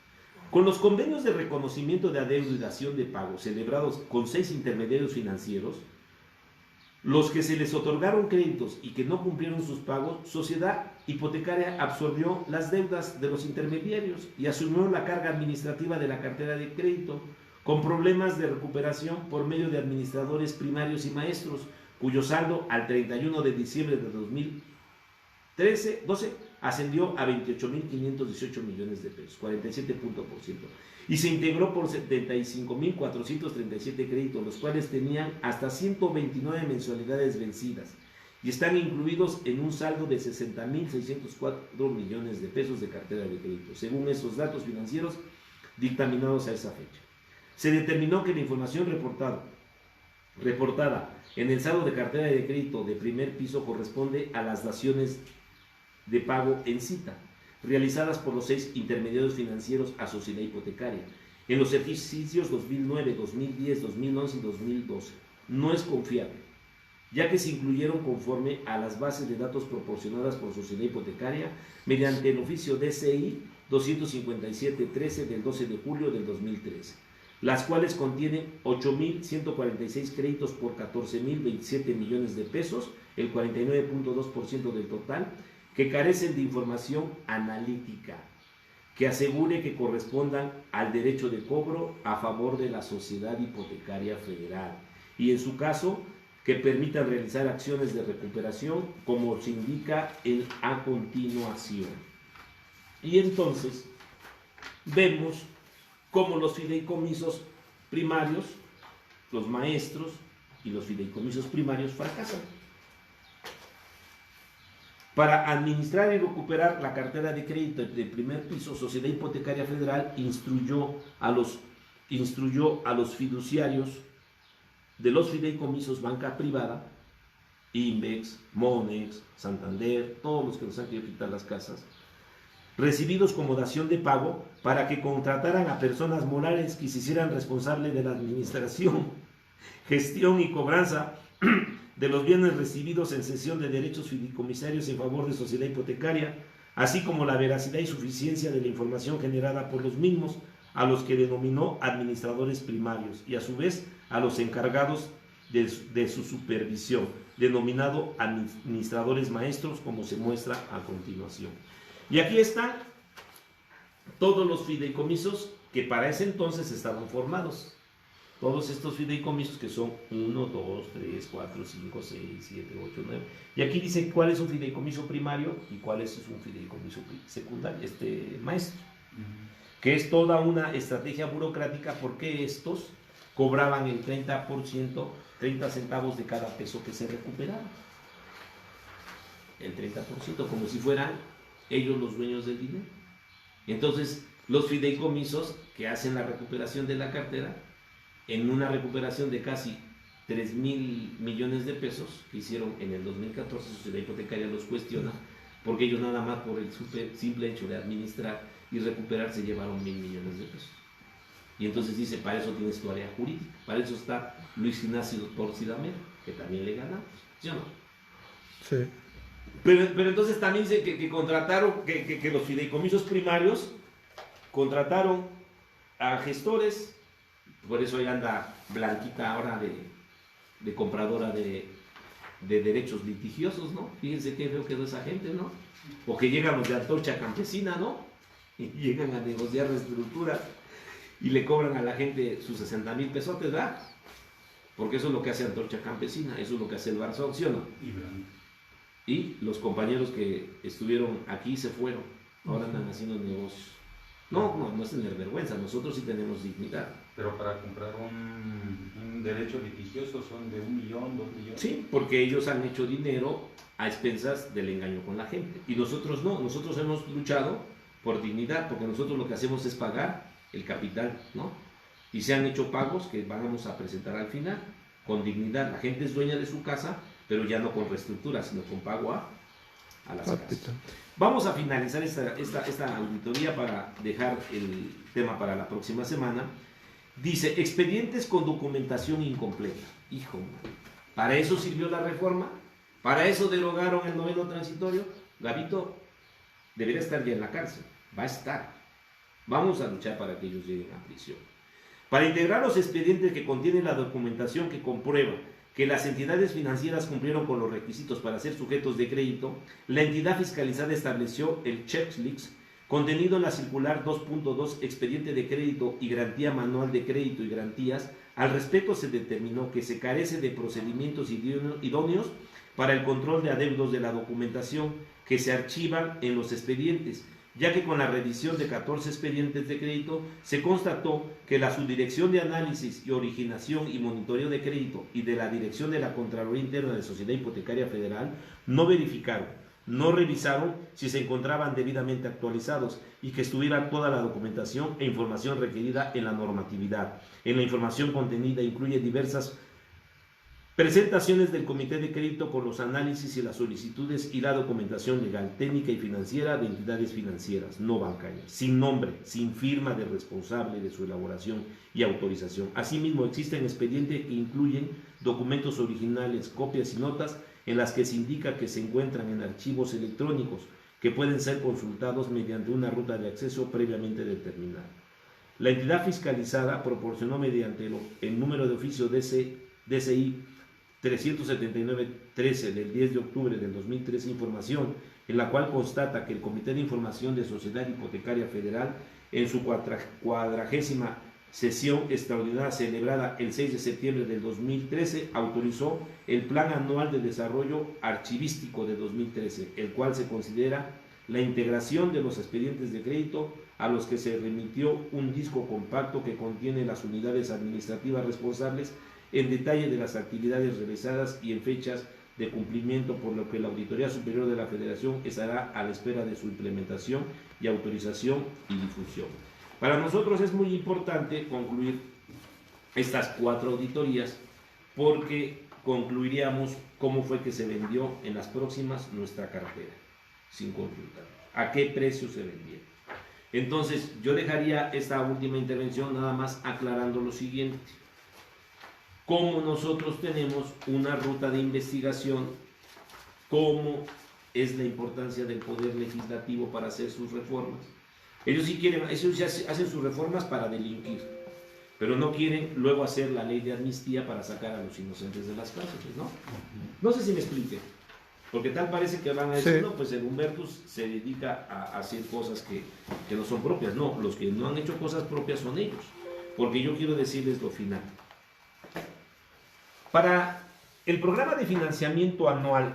Con los convenios de reconocimiento de adeudo y dación de pago celebrados con 6 intermediarios financieros, los que se les otorgaron créditos y que no cumplieron sus pagos, Sociedad Hipotecaria absorbió las deudas de los intermediarios y asumió la carga administrativa de la cartera de crédito, con problemas de recuperación por medio de administradores primarios y maestros, cuyo saldo al 31 de diciembre de 2012 ascendió a 28.518 millones de pesos, 47%, y se integró por 75.437 créditos, los cuales tenían hasta 129 mensualidades vencidas, y están incluidos en un saldo de 60.604 millones de pesos de cartera de crédito, según esos datos financieros dictaminados a esa fecha. Se determinó que la información reportada en el saldo de cartera de crédito de primer piso corresponde a las daciones de pago en cita, realizadas por los 6 intermediarios financieros a sociedad hipotecaria, en los ejercicios 2009, 2010, 2011 y 2012. No es confiable, ya que se incluyeron conforme a las bases de datos proporcionadas por sociedad hipotecaria mediante el oficio DCI 257-13 del 12 de julio del 2013, las cuales contienen 8.146 créditos por 14.027 millones de pesos, el 49.2% del total, que carecen de información analítica que asegure que correspondan al derecho de cobro a favor de la Sociedad Hipotecaria Federal y, en su caso, que permitan realizar acciones de recuperación como se indica a continuación. Y entonces vemos cómo los fideicomisos primarios, los maestros y los fideicomisos primarios fracasan. Para administrar y recuperar la cartera de crédito de primer piso, Sociedad Hipotecaria Federal instruyó a los fiduciarios de los fideicomisos banca privada, Invex, Monex, Santander, todos los que nos han querido quitar las casas, recibidos como dación de pago, para que contrataran a personas morales que se hicieran responsables de la administración, gestión y cobranza de los bienes recibidos en cesión de derechos fideicomisarios en favor de sociedad hipotecaria, así como la veracidad y suficiencia de la información generada por los mismos, a los que denominó administradores primarios, y a su vez a los encargados de su supervisión, denominado administradores maestros, como se muestra a continuación. Y aquí están todos los fideicomisos que para ese entonces estaban formados. Todos estos fideicomisos que son 1, 2, 3, 4, 5, 6, 7, 8, 9. Y aquí dice cuál es un fideicomiso primario y cuál es un fideicomiso secundario, maestro. Que es toda una estrategia burocrática, porque estos cobraban el 30%, 30 centavos de cada peso que se recuperaba. El 30%, como si fueran ellos los dueños del dinero. Entonces, los fideicomisos que hacen la recuperación de la cartera, en una recuperación de casi 3.000 millones de pesos que hicieron en el 2014, Sociedad Hipotecaria los cuestiona, porque ellos nada más por el simple hecho de administrar y recuperar se llevaron 1.000 millones de pesos. Y entonces dice, para eso tienes tu área jurídica, para eso está Luis Ignacio Torcidamero, que también le ganamos, ¿sí o no? Sí. Pero entonces también dice que contrataron, que los fideicomisos primarios contrataron a gestores. Por eso ahí anda Blanquita ahora de compradora de derechos litigiosos, ¿no? Fíjense qué feo quedó esa gente, ¿no? O que llegan los de Antorcha Campesina, ¿no? Y llegan a negociar reestructuras y le cobran a la gente sus 60,000 pesotes, ¿verdad? Porque eso es lo que hace Antorcha Campesina, eso es lo que hace el Barzón, ¿sí o no? Y los compañeros que estuvieron aquí se fueron, ahora andan haciendo negocios. No es tener vergüenza, nosotros sí tenemos dignidad. Pero para comprar un derecho litigioso son de 1 millón, 2 millones. Sí, porque ellos han hecho dinero a expensas del engaño con la gente. Y nosotros no, nosotros hemos luchado por dignidad, porque nosotros lo que hacemos es pagar el capital, ¿no? Y se han hecho pagos que vamos a presentar al final, con dignidad. La gente es dueña de su casa, pero ya no con reestructura, sino con pago a las casas. Vamos a finalizar esta auditoría para dejar el tema para la próxima semana. Dice, expedientes con documentación incompleta. Hijo, ¿para eso sirvió la reforma? ¿Para eso derogaron el 9º transitorio? Gabito debería estar ya en la cárcel. Va a estar. Vamos a luchar para que ellos lleguen a prisión. Para integrar los expedientes que contienen la documentación que comprueba que las entidades financieras cumplieron con los requisitos para ser sujetos de crédito, la entidad fiscalizada estableció el checklist contenido en la circular 2.2, expediente de crédito y garantía manual de crédito y garantías. Al respecto se determinó que se carece de procedimientos idóneos para el control de adeudos de la documentación que se archivan en los expedientes, ya que con la revisión de 14 expedientes de crédito se constató que la Subdirección de Análisis y Originación y Monitoreo de Crédito y de la Dirección de la Contraloría Interna de Sociedad Hipotecaria Federal no verificaron, no revisaron si se encontraban debidamente actualizados y que estuviera toda la documentación e información requerida en la normatividad. En la información contenida incluye diversas presentaciones del Comité de Crédito con los análisis y las solicitudes y la documentación legal, técnica y financiera de entidades financieras no bancarias, sin nombre, sin firma de responsable de su elaboración y autorización. Asimismo, existen expedientes que incluyen documentos originales, copias y notas en las que se indica que se encuentran en archivos electrónicos que pueden ser consultados mediante una ruta de acceso previamente determinada. La entidad fiscalizada proporcionó mediante el número de oficio DCI 379-13 del 10 de octubre del 2013 información en la cual constata que el Comité de Información de Sociedad Hipotecaria Federal en su 40ª sesión extraordinaria celebrada el 6 de septiembre del 2013 autorizó el Plan Anual de Desarrollo Archivístico de 2013, el cual se considera la integración de los expedientes de crédito a los que se remitió un disco compacto que contiene las unidades administrativas responsables en detalle de las actividades realizadas y en fechas de cumplimiento, por lo que la Auditoría Superior de la Federación estará a la espera de su implementación y autorización y difusión. Para nosotros es muy importante concluir estas 4 auditorías porque concluiríamos cómo fue que se vendió en las próximas nuestra cartera, sin consultar, a qué precio se vendía. Entonces, yo dejaría esta última intervención nada más aclarando lo siguiente. Cómo nosotros tenemos una ruta de investigación, cómo es la importancia del Poder Legislativo para hacer sus reformas. Ellos sí quieren, ellos ya hacen sus reformas para delinquir, pero no quieren luego hacer la ley de amnistía para sacar a los inocentes de las cárceles, ¿no? No sé si me explique, porque tal parece que van a decir, no, pues el Humbertus se dedica a hacer cosas que no son propias. No, los que no han hecho cosas propias son ellos, porque yo quiero decirles lo final. Para el programa de financiamiento anual,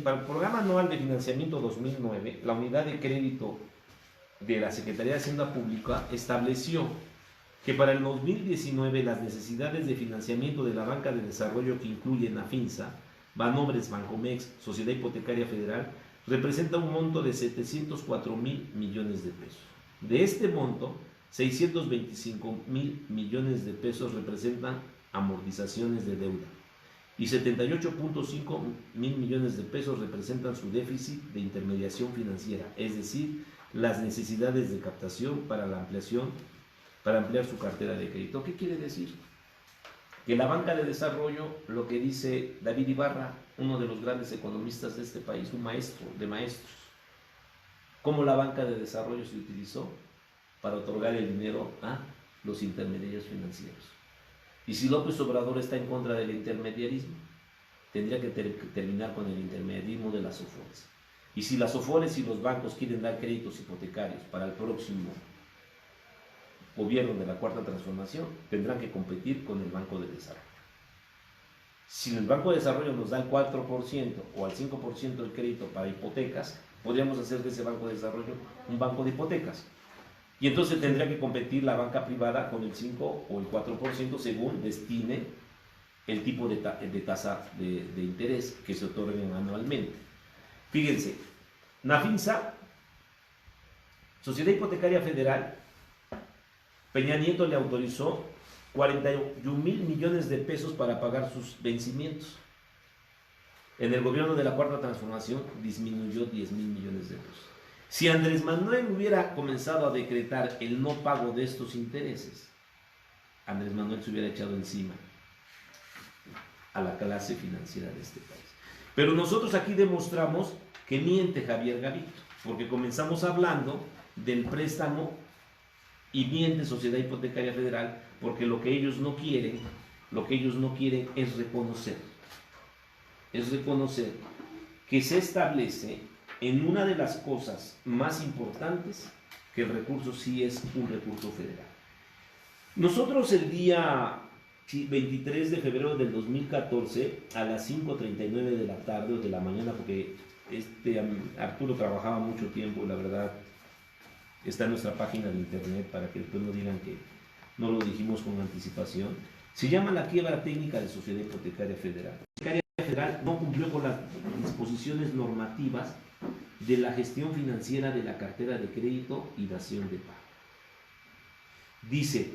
para el programa anual de financiamiento 2009, la unidad de crédito de la Secretaría de Hacienda Pública estableció que para el 2019 las necesidades de financiamiento de la banca de desarrollo que incluyen Afinsa, Banobres, Bancomex, Sociedad Hipotecaria Federal, representa un monto de 704,000 millones de pesos. De este monto, 625,000 millones de pesos representan amortizaciones de deuda y 78,5 mil millones de pesos representan su déficit de intermediación financiera, es decir, las necesidades de captación para ampliar su cartera de crédito. ¿Qué quiere decir? Que la banca de desarrollo, lo que dice David Ibarra, uno de los grandes economistas de este país, un maestro de maestros, cómo la banca de desarrollo se utilizó para otorgar el dinero a los intermediarios financieros. Y si López Obrador está en contra del intermediarismo, tendría que terminar con el intermediarismo de las SOFORES. Y si las SOFORES y los bancos quieren dar créditos hipotecarios para el próximo gobierno de la Cuarta Transformación, tendrán que competir con el Banco de Desarrollo. Si el Banco de Desarrollo nos da el 4% o al 5% del crédito para hipotecas, podríamos hacer de ese Banco de Desarrollo un banco de hipotecas. Y entonces tendría que competir la banca privada con el 5 o el 4% según destine el tipo de tasa de interés que se otorguen anualmente. Fíjense, Nafinsa, Sociedad Hipotecaria Federal, Peña Nieto le autorizó 41,000 millones de pesos para pagar sus vencimientos. En el gobierno de la Cuarta Transformación disminuyó 10,000 millones de pesos. Si Andrés Manuel hubiera comenzado a decretar el no pago de estos intereses, Andrés Manuel se hubiera echado encima a la clase financiera de este país. Pero nosotros aquí demostramos que miente Javier Gavito, porque comenzamos hablando del préstamo y miente Sociedad Hipotecaria Federal, porque lo que ellos no quieren es reconocer que se establece en una de las cosas más importantes que el recurso sí es un recurso federal. Nosotros el día 23 de febrero del 2014 a las 5:39 de la tarde o de la mañana, porque Arturo trabajaba mucho tiempo, la verdad, está en nuestra página de internet para que después no digan que no lo dijimos con anticipación. Se llama la quiebra técnica de Sociedad Hipotecaria Federal. La Hipotecaria Federal no cumplió con las disposiciones normativas de la gestión financiera de la cartera de crédito y dación de pago. Dice,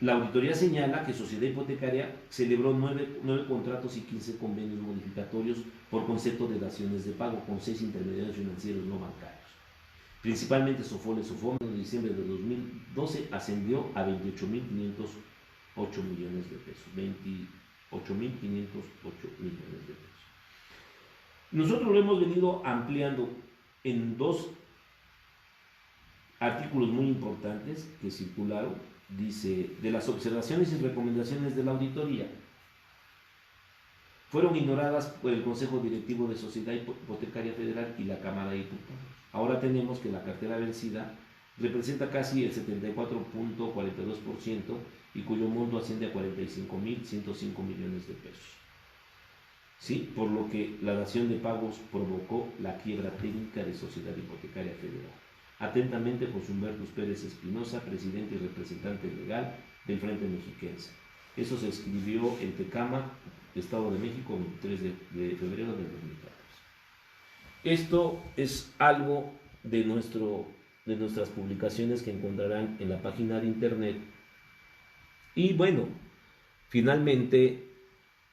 la auditoría señala que Sociedad Hipotecaria celebró 9 contratos y 15 convenios modificatorios por concepto de daciones de pago con 6 intermediarios financieros no bancarios. Principalmente Sofole Sofondo en diciembre de 2012 ascendió a 28.508 millones de pesos. 28.508 millones de pesos. Nosotros lo hemos venido ampliando en 2 artículos muy importantes que circularon. Dice, de las observaciones y recomendaciones de la auditoría fueron ignoradas por el Consejo Directivo de Sociedad Hipotecaria Federal y la Cámara de Diputados. Ahora tenemos que la cartera vencida representa casi el 74.42% y cuyo monto asciende a 45.105 millones de pesos. ¿Sí? Por lo que la dación de pagos provocó la quiebra técnica de Sociedad Hipotecaria Federal. Atentamente, José Humberto Pérez Espinosa, presidente y representante legal del Frente Mexiquense. Eso se escribió en Tecama, Estado de México, 23 de febrero del 2014. Esto es algo de nuestras publicaciones que encontrarán en la página de internet. Y bueno, finalmente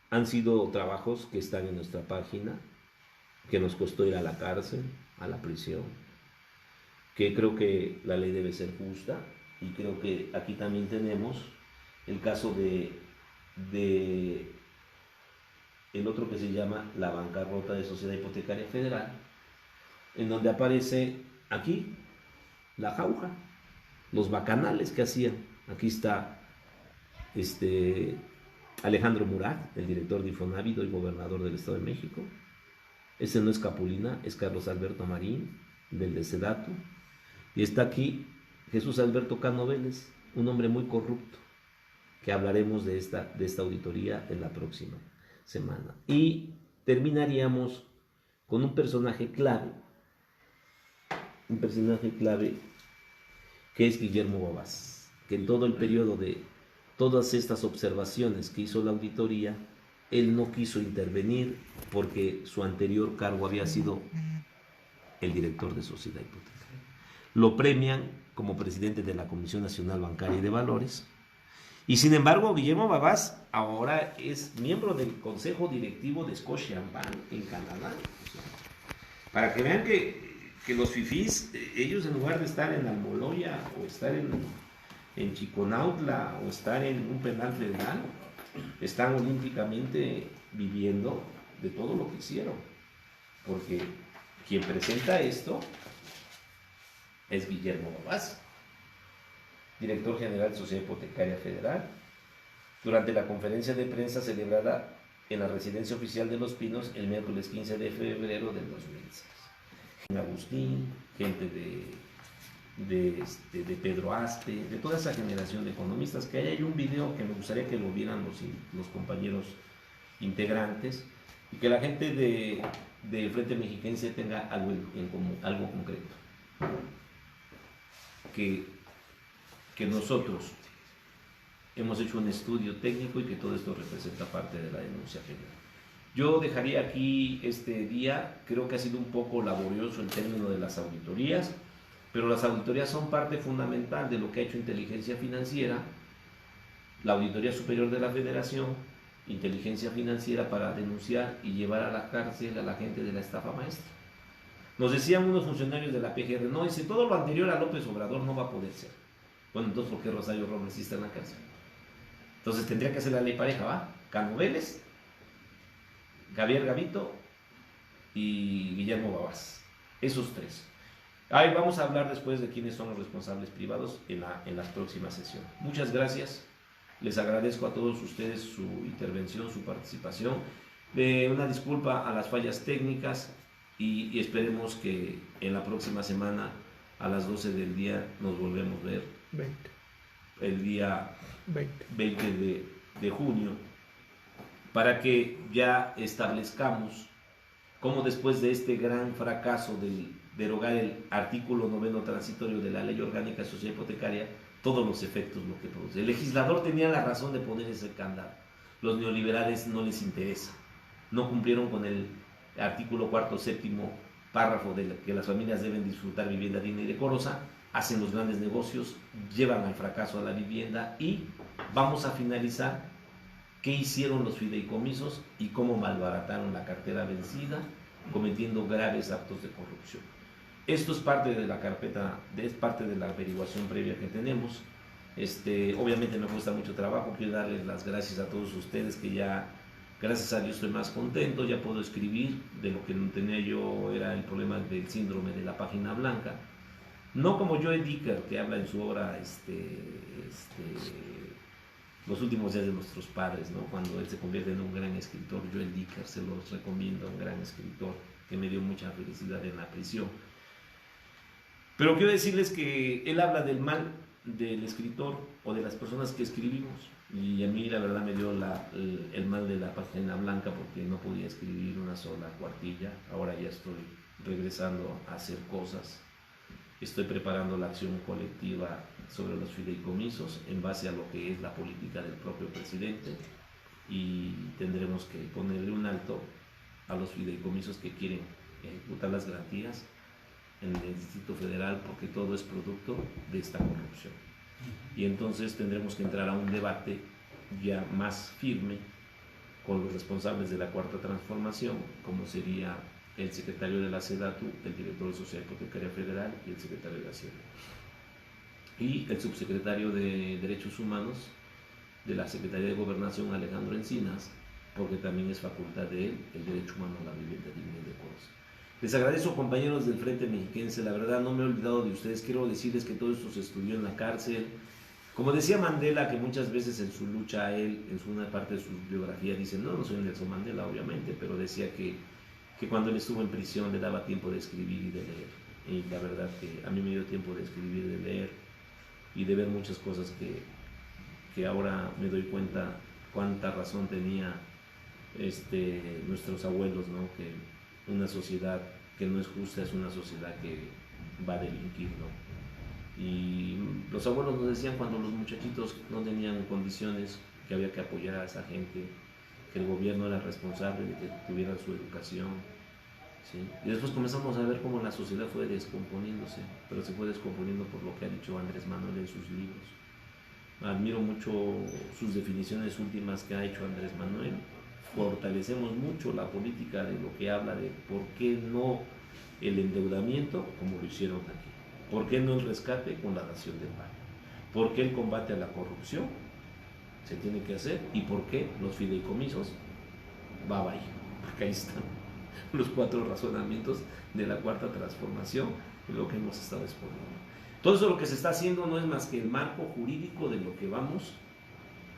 han sido trabajos que están en nuestra página, que nos costó ir a la cárcel, a la prisión, que creo que la ley debe ser justa, y creo que aquí también tenemos el caso de el otro que se llama la bancarrota de Sociedad Hipotecaria Federal, en donde aparece aquí la jauja, los bacanales que hacían. Aquí está Alejandro Murat, el director de Infonavit y gobernador del Estado de México. Ese no es Capulina, es Carlos Alberto Marín, del de Sedatu. Y está aquí Jesús Alberto Cano Vélez, un hombre muy corrupto, que hablaremos de esta auditoría en la próxima semana. Y terminaríamos con un personaje clave que es Guillermo Babás, que en todo el periodo de todas estas observaciones que hizo la auditoría, él no quiso intervenir porque su anterior cargo había sido el director de Sociedad Hipotecaria. Lo premian como presidente de la Comisión Nacional Bancaria y de Valores, y sin embargo Guillermo Babás ahora es miembro del Consejo Directivo de Scotiabank en Canadá. O sea, para que vean que los fifís, ellos en lugar de estar en Almoloya o estar en Chiconautla o estar en un penal federal, están olímpicamente viviendo de todo lo que hicieron, porque quien presenta esto es Guillermo Babás, director general de Sociedad Hipotecaria Federal, durante la conferencia de prensa celebrada en la residencia oficial de Los Pinos el miércoles 15 de febrero del 2006. Agustín, gente de Pedro Aste, de toda esa generación de economistas, que hay un video que me gustaría que lo vieran los compañeros integrantes, y que la gente del Frente Mexiquense tenga algo en común, algo concreto. Que nosotros hemos hecho un estudio técnico y que todo esto representa parte de la denuncia penal. Yo dejaría aquí este día. Creo que ha sido un poco laborioso el término de las auditorías, pero las auditorías son parte fundamental de lo que ha hecho Inteligencia Financiera, la Auditoría Superior de la Federación, Inteligencia Financiera, para denunciar y llevar a la cárcel a la gente de la estafa maestra. Nos decían unos funcionarios de la PGR, no, dice, todo lo anterior a López Obrador no va a poder ser. Bueno, entonces, ¿por qué Rosario Robles sí está en la cárcel? Entonces tendría que hacer la ley pareja, ¿va? Cano Vélez, Javier Gavito y Guillermo Babás. Esos 3. Ahí vamos a hablar después de quiénes son los responsables privados en las próximas sesiones. Muchas gracias. Les agradezco a todos ustedes su intervención, su participación. Una disculpa a las fallas técnicas y esperemos que en la próxima semana a las 12 del día nos volvemos a ver. 20. El día 20 de junio, para que ya establezcamos cómo después de este gran fracaso de derogar el artículo 9 transitorio de la Ley Orgánica Social Hipotecaria, todos los efectos lo que produce. El legislador tenía la razón de poner ese candado. Los neoliberales no les interesa. No cumplieron con el artículo 4, séptimo párrafo de que las familias deben disfrutar vivienda digna y decorosa, hacen los grandes negocios, llevan al fracaso a la vivienda y vamos a finalizar qué hicieron los fideicomisos y cómo malbarataron la cartera vencida, cometiendo graves actos de corrupción. Esto es parte de la carpeta, es parte de la averiguación previa que tenemos. Obviamente me cuesta mucho trabajo, quiero darles las gracias a todos ustedes que ya, gracias a Dios, estoy más contento, ya puedo escribir. De lo que no tenía yo era el problema del síndrome de la página blanca. No como Joe Dicker, que habla en su obra Los últimos días de nuestros padres, ¿no? Cuando él se convierte en un gran escritor. Joel Dicker, se los recomiendo, un gran escritor que me dio mucha felicidad en la prisión. Pero quiero decirles que él habla del mal del escritor o de las personas que escribimos, y a mí la verdad me dio el mal de la página blanca porque no podía escribir una sola cuartilla. Ahora ya estoy regresando a hacer cosas. Estoy preparando la acción colectiva sobre los fideicomisos en base a lo que es la política del propio presidente, y tendremos que ponerle un alto a los fideicomisos que quieren ejecutar las garantías en el Distrito Federal, porque todo es producto de esta corrupción. Y entonces tendremos que entrar a un debate ya más firme con los responsables de la Cuarta Transformación, como sería el secretario de la SEDATU, el director de Sociedad Hipotecaria Federal y el secretario de Hacienda, y el subsecretario de Derechos Humanos de la Secretaría de Gobernación, Alejandro Encinas, porque también es facultad de él el derecho humano a la vivienda digna y decorosa. Les agradezco, compañeros del Frente Mexiquense, la verdad no me he olvidado de ustedes. Quiero decirles que todo esto se estudió en la cárcel. Como decía Mandela, que muchas veces en su lucha a él, en una parte de su biografía, dice, no soy Nelson Mandela, obviamente, pero decía que cuando él estuvo en prisión le daba tiempo de escribir y de leer. Y la verdad que a mí me dio tiempo de escribir, de leer y de ver muchas cosas que ahora me doy cuenta cuánta razón tenía nuestros abuelos, ¿no? Que una sociedad que no es justa es una sociedad que va a delinquir, ¿no? Y los abuelos nos decían, cuando los muchachitos no tenían condiciones, que había que apoyar a esa gente, que el gobierno era responsable de que tuvieran su educación, ¿sí? Y después comenzamos a ver cómo la sociedad fue descomponiéndose, pero se fue descomponiendo por lo que ha dicho Andrés Manuel en sus libros. Admiro mucho sus definiciones últimas que ha hecho Andrés Manuel. Fortalecemos mucho la política de lo que habla de por qué no el endeudamiento como lo hicieron aquí, por qué no el rescate con la dación de pago, por qué el combate a la corrupción se tiene que hacer y por qué los fideicomisos va a porque ahí están los 4 razonamientos de la Cuarta Transformación y lo que hemos estado exponiendo. Todo eso lo que se está haciendo no es más que el marco jurídico de lo que vamos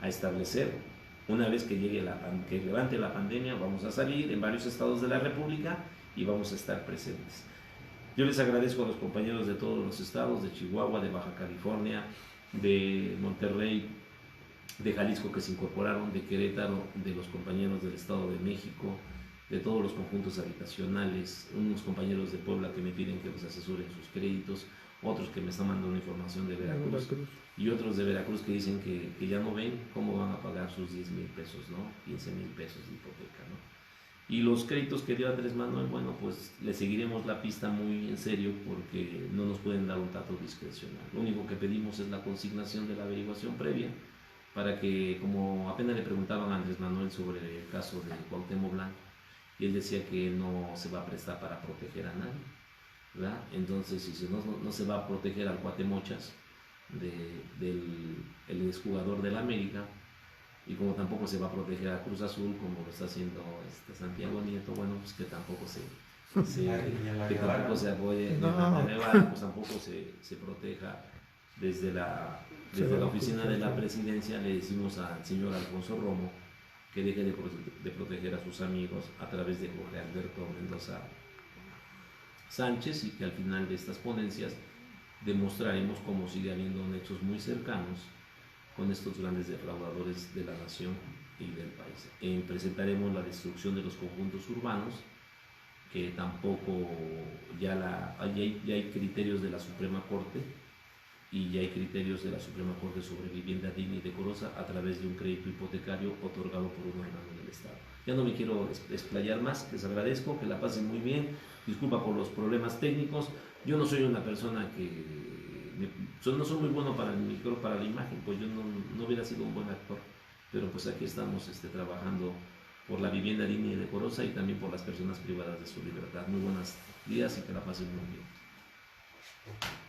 a establecer. Una vez que llegue que levante la pandemia, vamos a salir en varios estados de la República y vamos a estar presentes. Yo les agradezco a los compañeros de todos los estados, de Chihuahua, de Baja California, de Monterrey, de Jalisco, que se incorporaron, de Querétaro, de los compañeros del Estado de México, de todos los conjuntos habitacionales, unos compañeros de Puebla que me piden que los asesoren sus créditos, otros que me están mandando información de Veracruz, y otros de Veracruz que dicen que ya no ven cómo van a pagar sus 10,000 pesos, ¿no? 15,000 pesos de hipoteca, ¿no? Y los créditos que dio Andrés Manuel, bueno, pues le seguiremos la pista muy en serio porque no nos pueden dar un trato discrecional. Lo único que pedimos es la consignación de la averiguación previa para que, como apenas le preguntaban a Andrés Manuel sobre el caso de Cuauhtémoc Blanco, y él decía que no se va a prestar para proteger a nadie, ¿verdad? Entonces, si no se va a proteger al Cuatemochas, el exjugador del América, y como tampoco se va a proteger a Cruz Azul como lo está haciendo Santiago Nieto, bueno, pues que tampoco se apoye, pues tampoco se proteja desde la oficina de la presidencia. Le decimos al señor Alfonso Romo que deje de proteger a sus amigos a través de Jorge Alberto Mendoza Sánchez, y que al final de estas ponencias demostraremos cómo sigue habiendo nexos muy cercanos con estos grandes defraudadores de la nación y del país. Presentaremos la destrucción de los conjuntos urbanos tampoco ya hay criterios de la Suprema Corte y ya hay criterios de la Suprema Corte sobre vivienda digna y decorosa a través de un crédito hipotecario otorgado por un órgano del Estado. Ya no me quiero explayar más, les agradezco, que la pasen muy bien, disculpa por los problemas técnicos, yo no soy una persona no soy muy bueno para el micro, para la imagen, pues yo no hubiera sido un buen actor, pero pues aquí estamos trabajando por la vivienda digna y decorosa y también por las personas privadas de su libertad. Muy buenos días y que la pasen muy bien.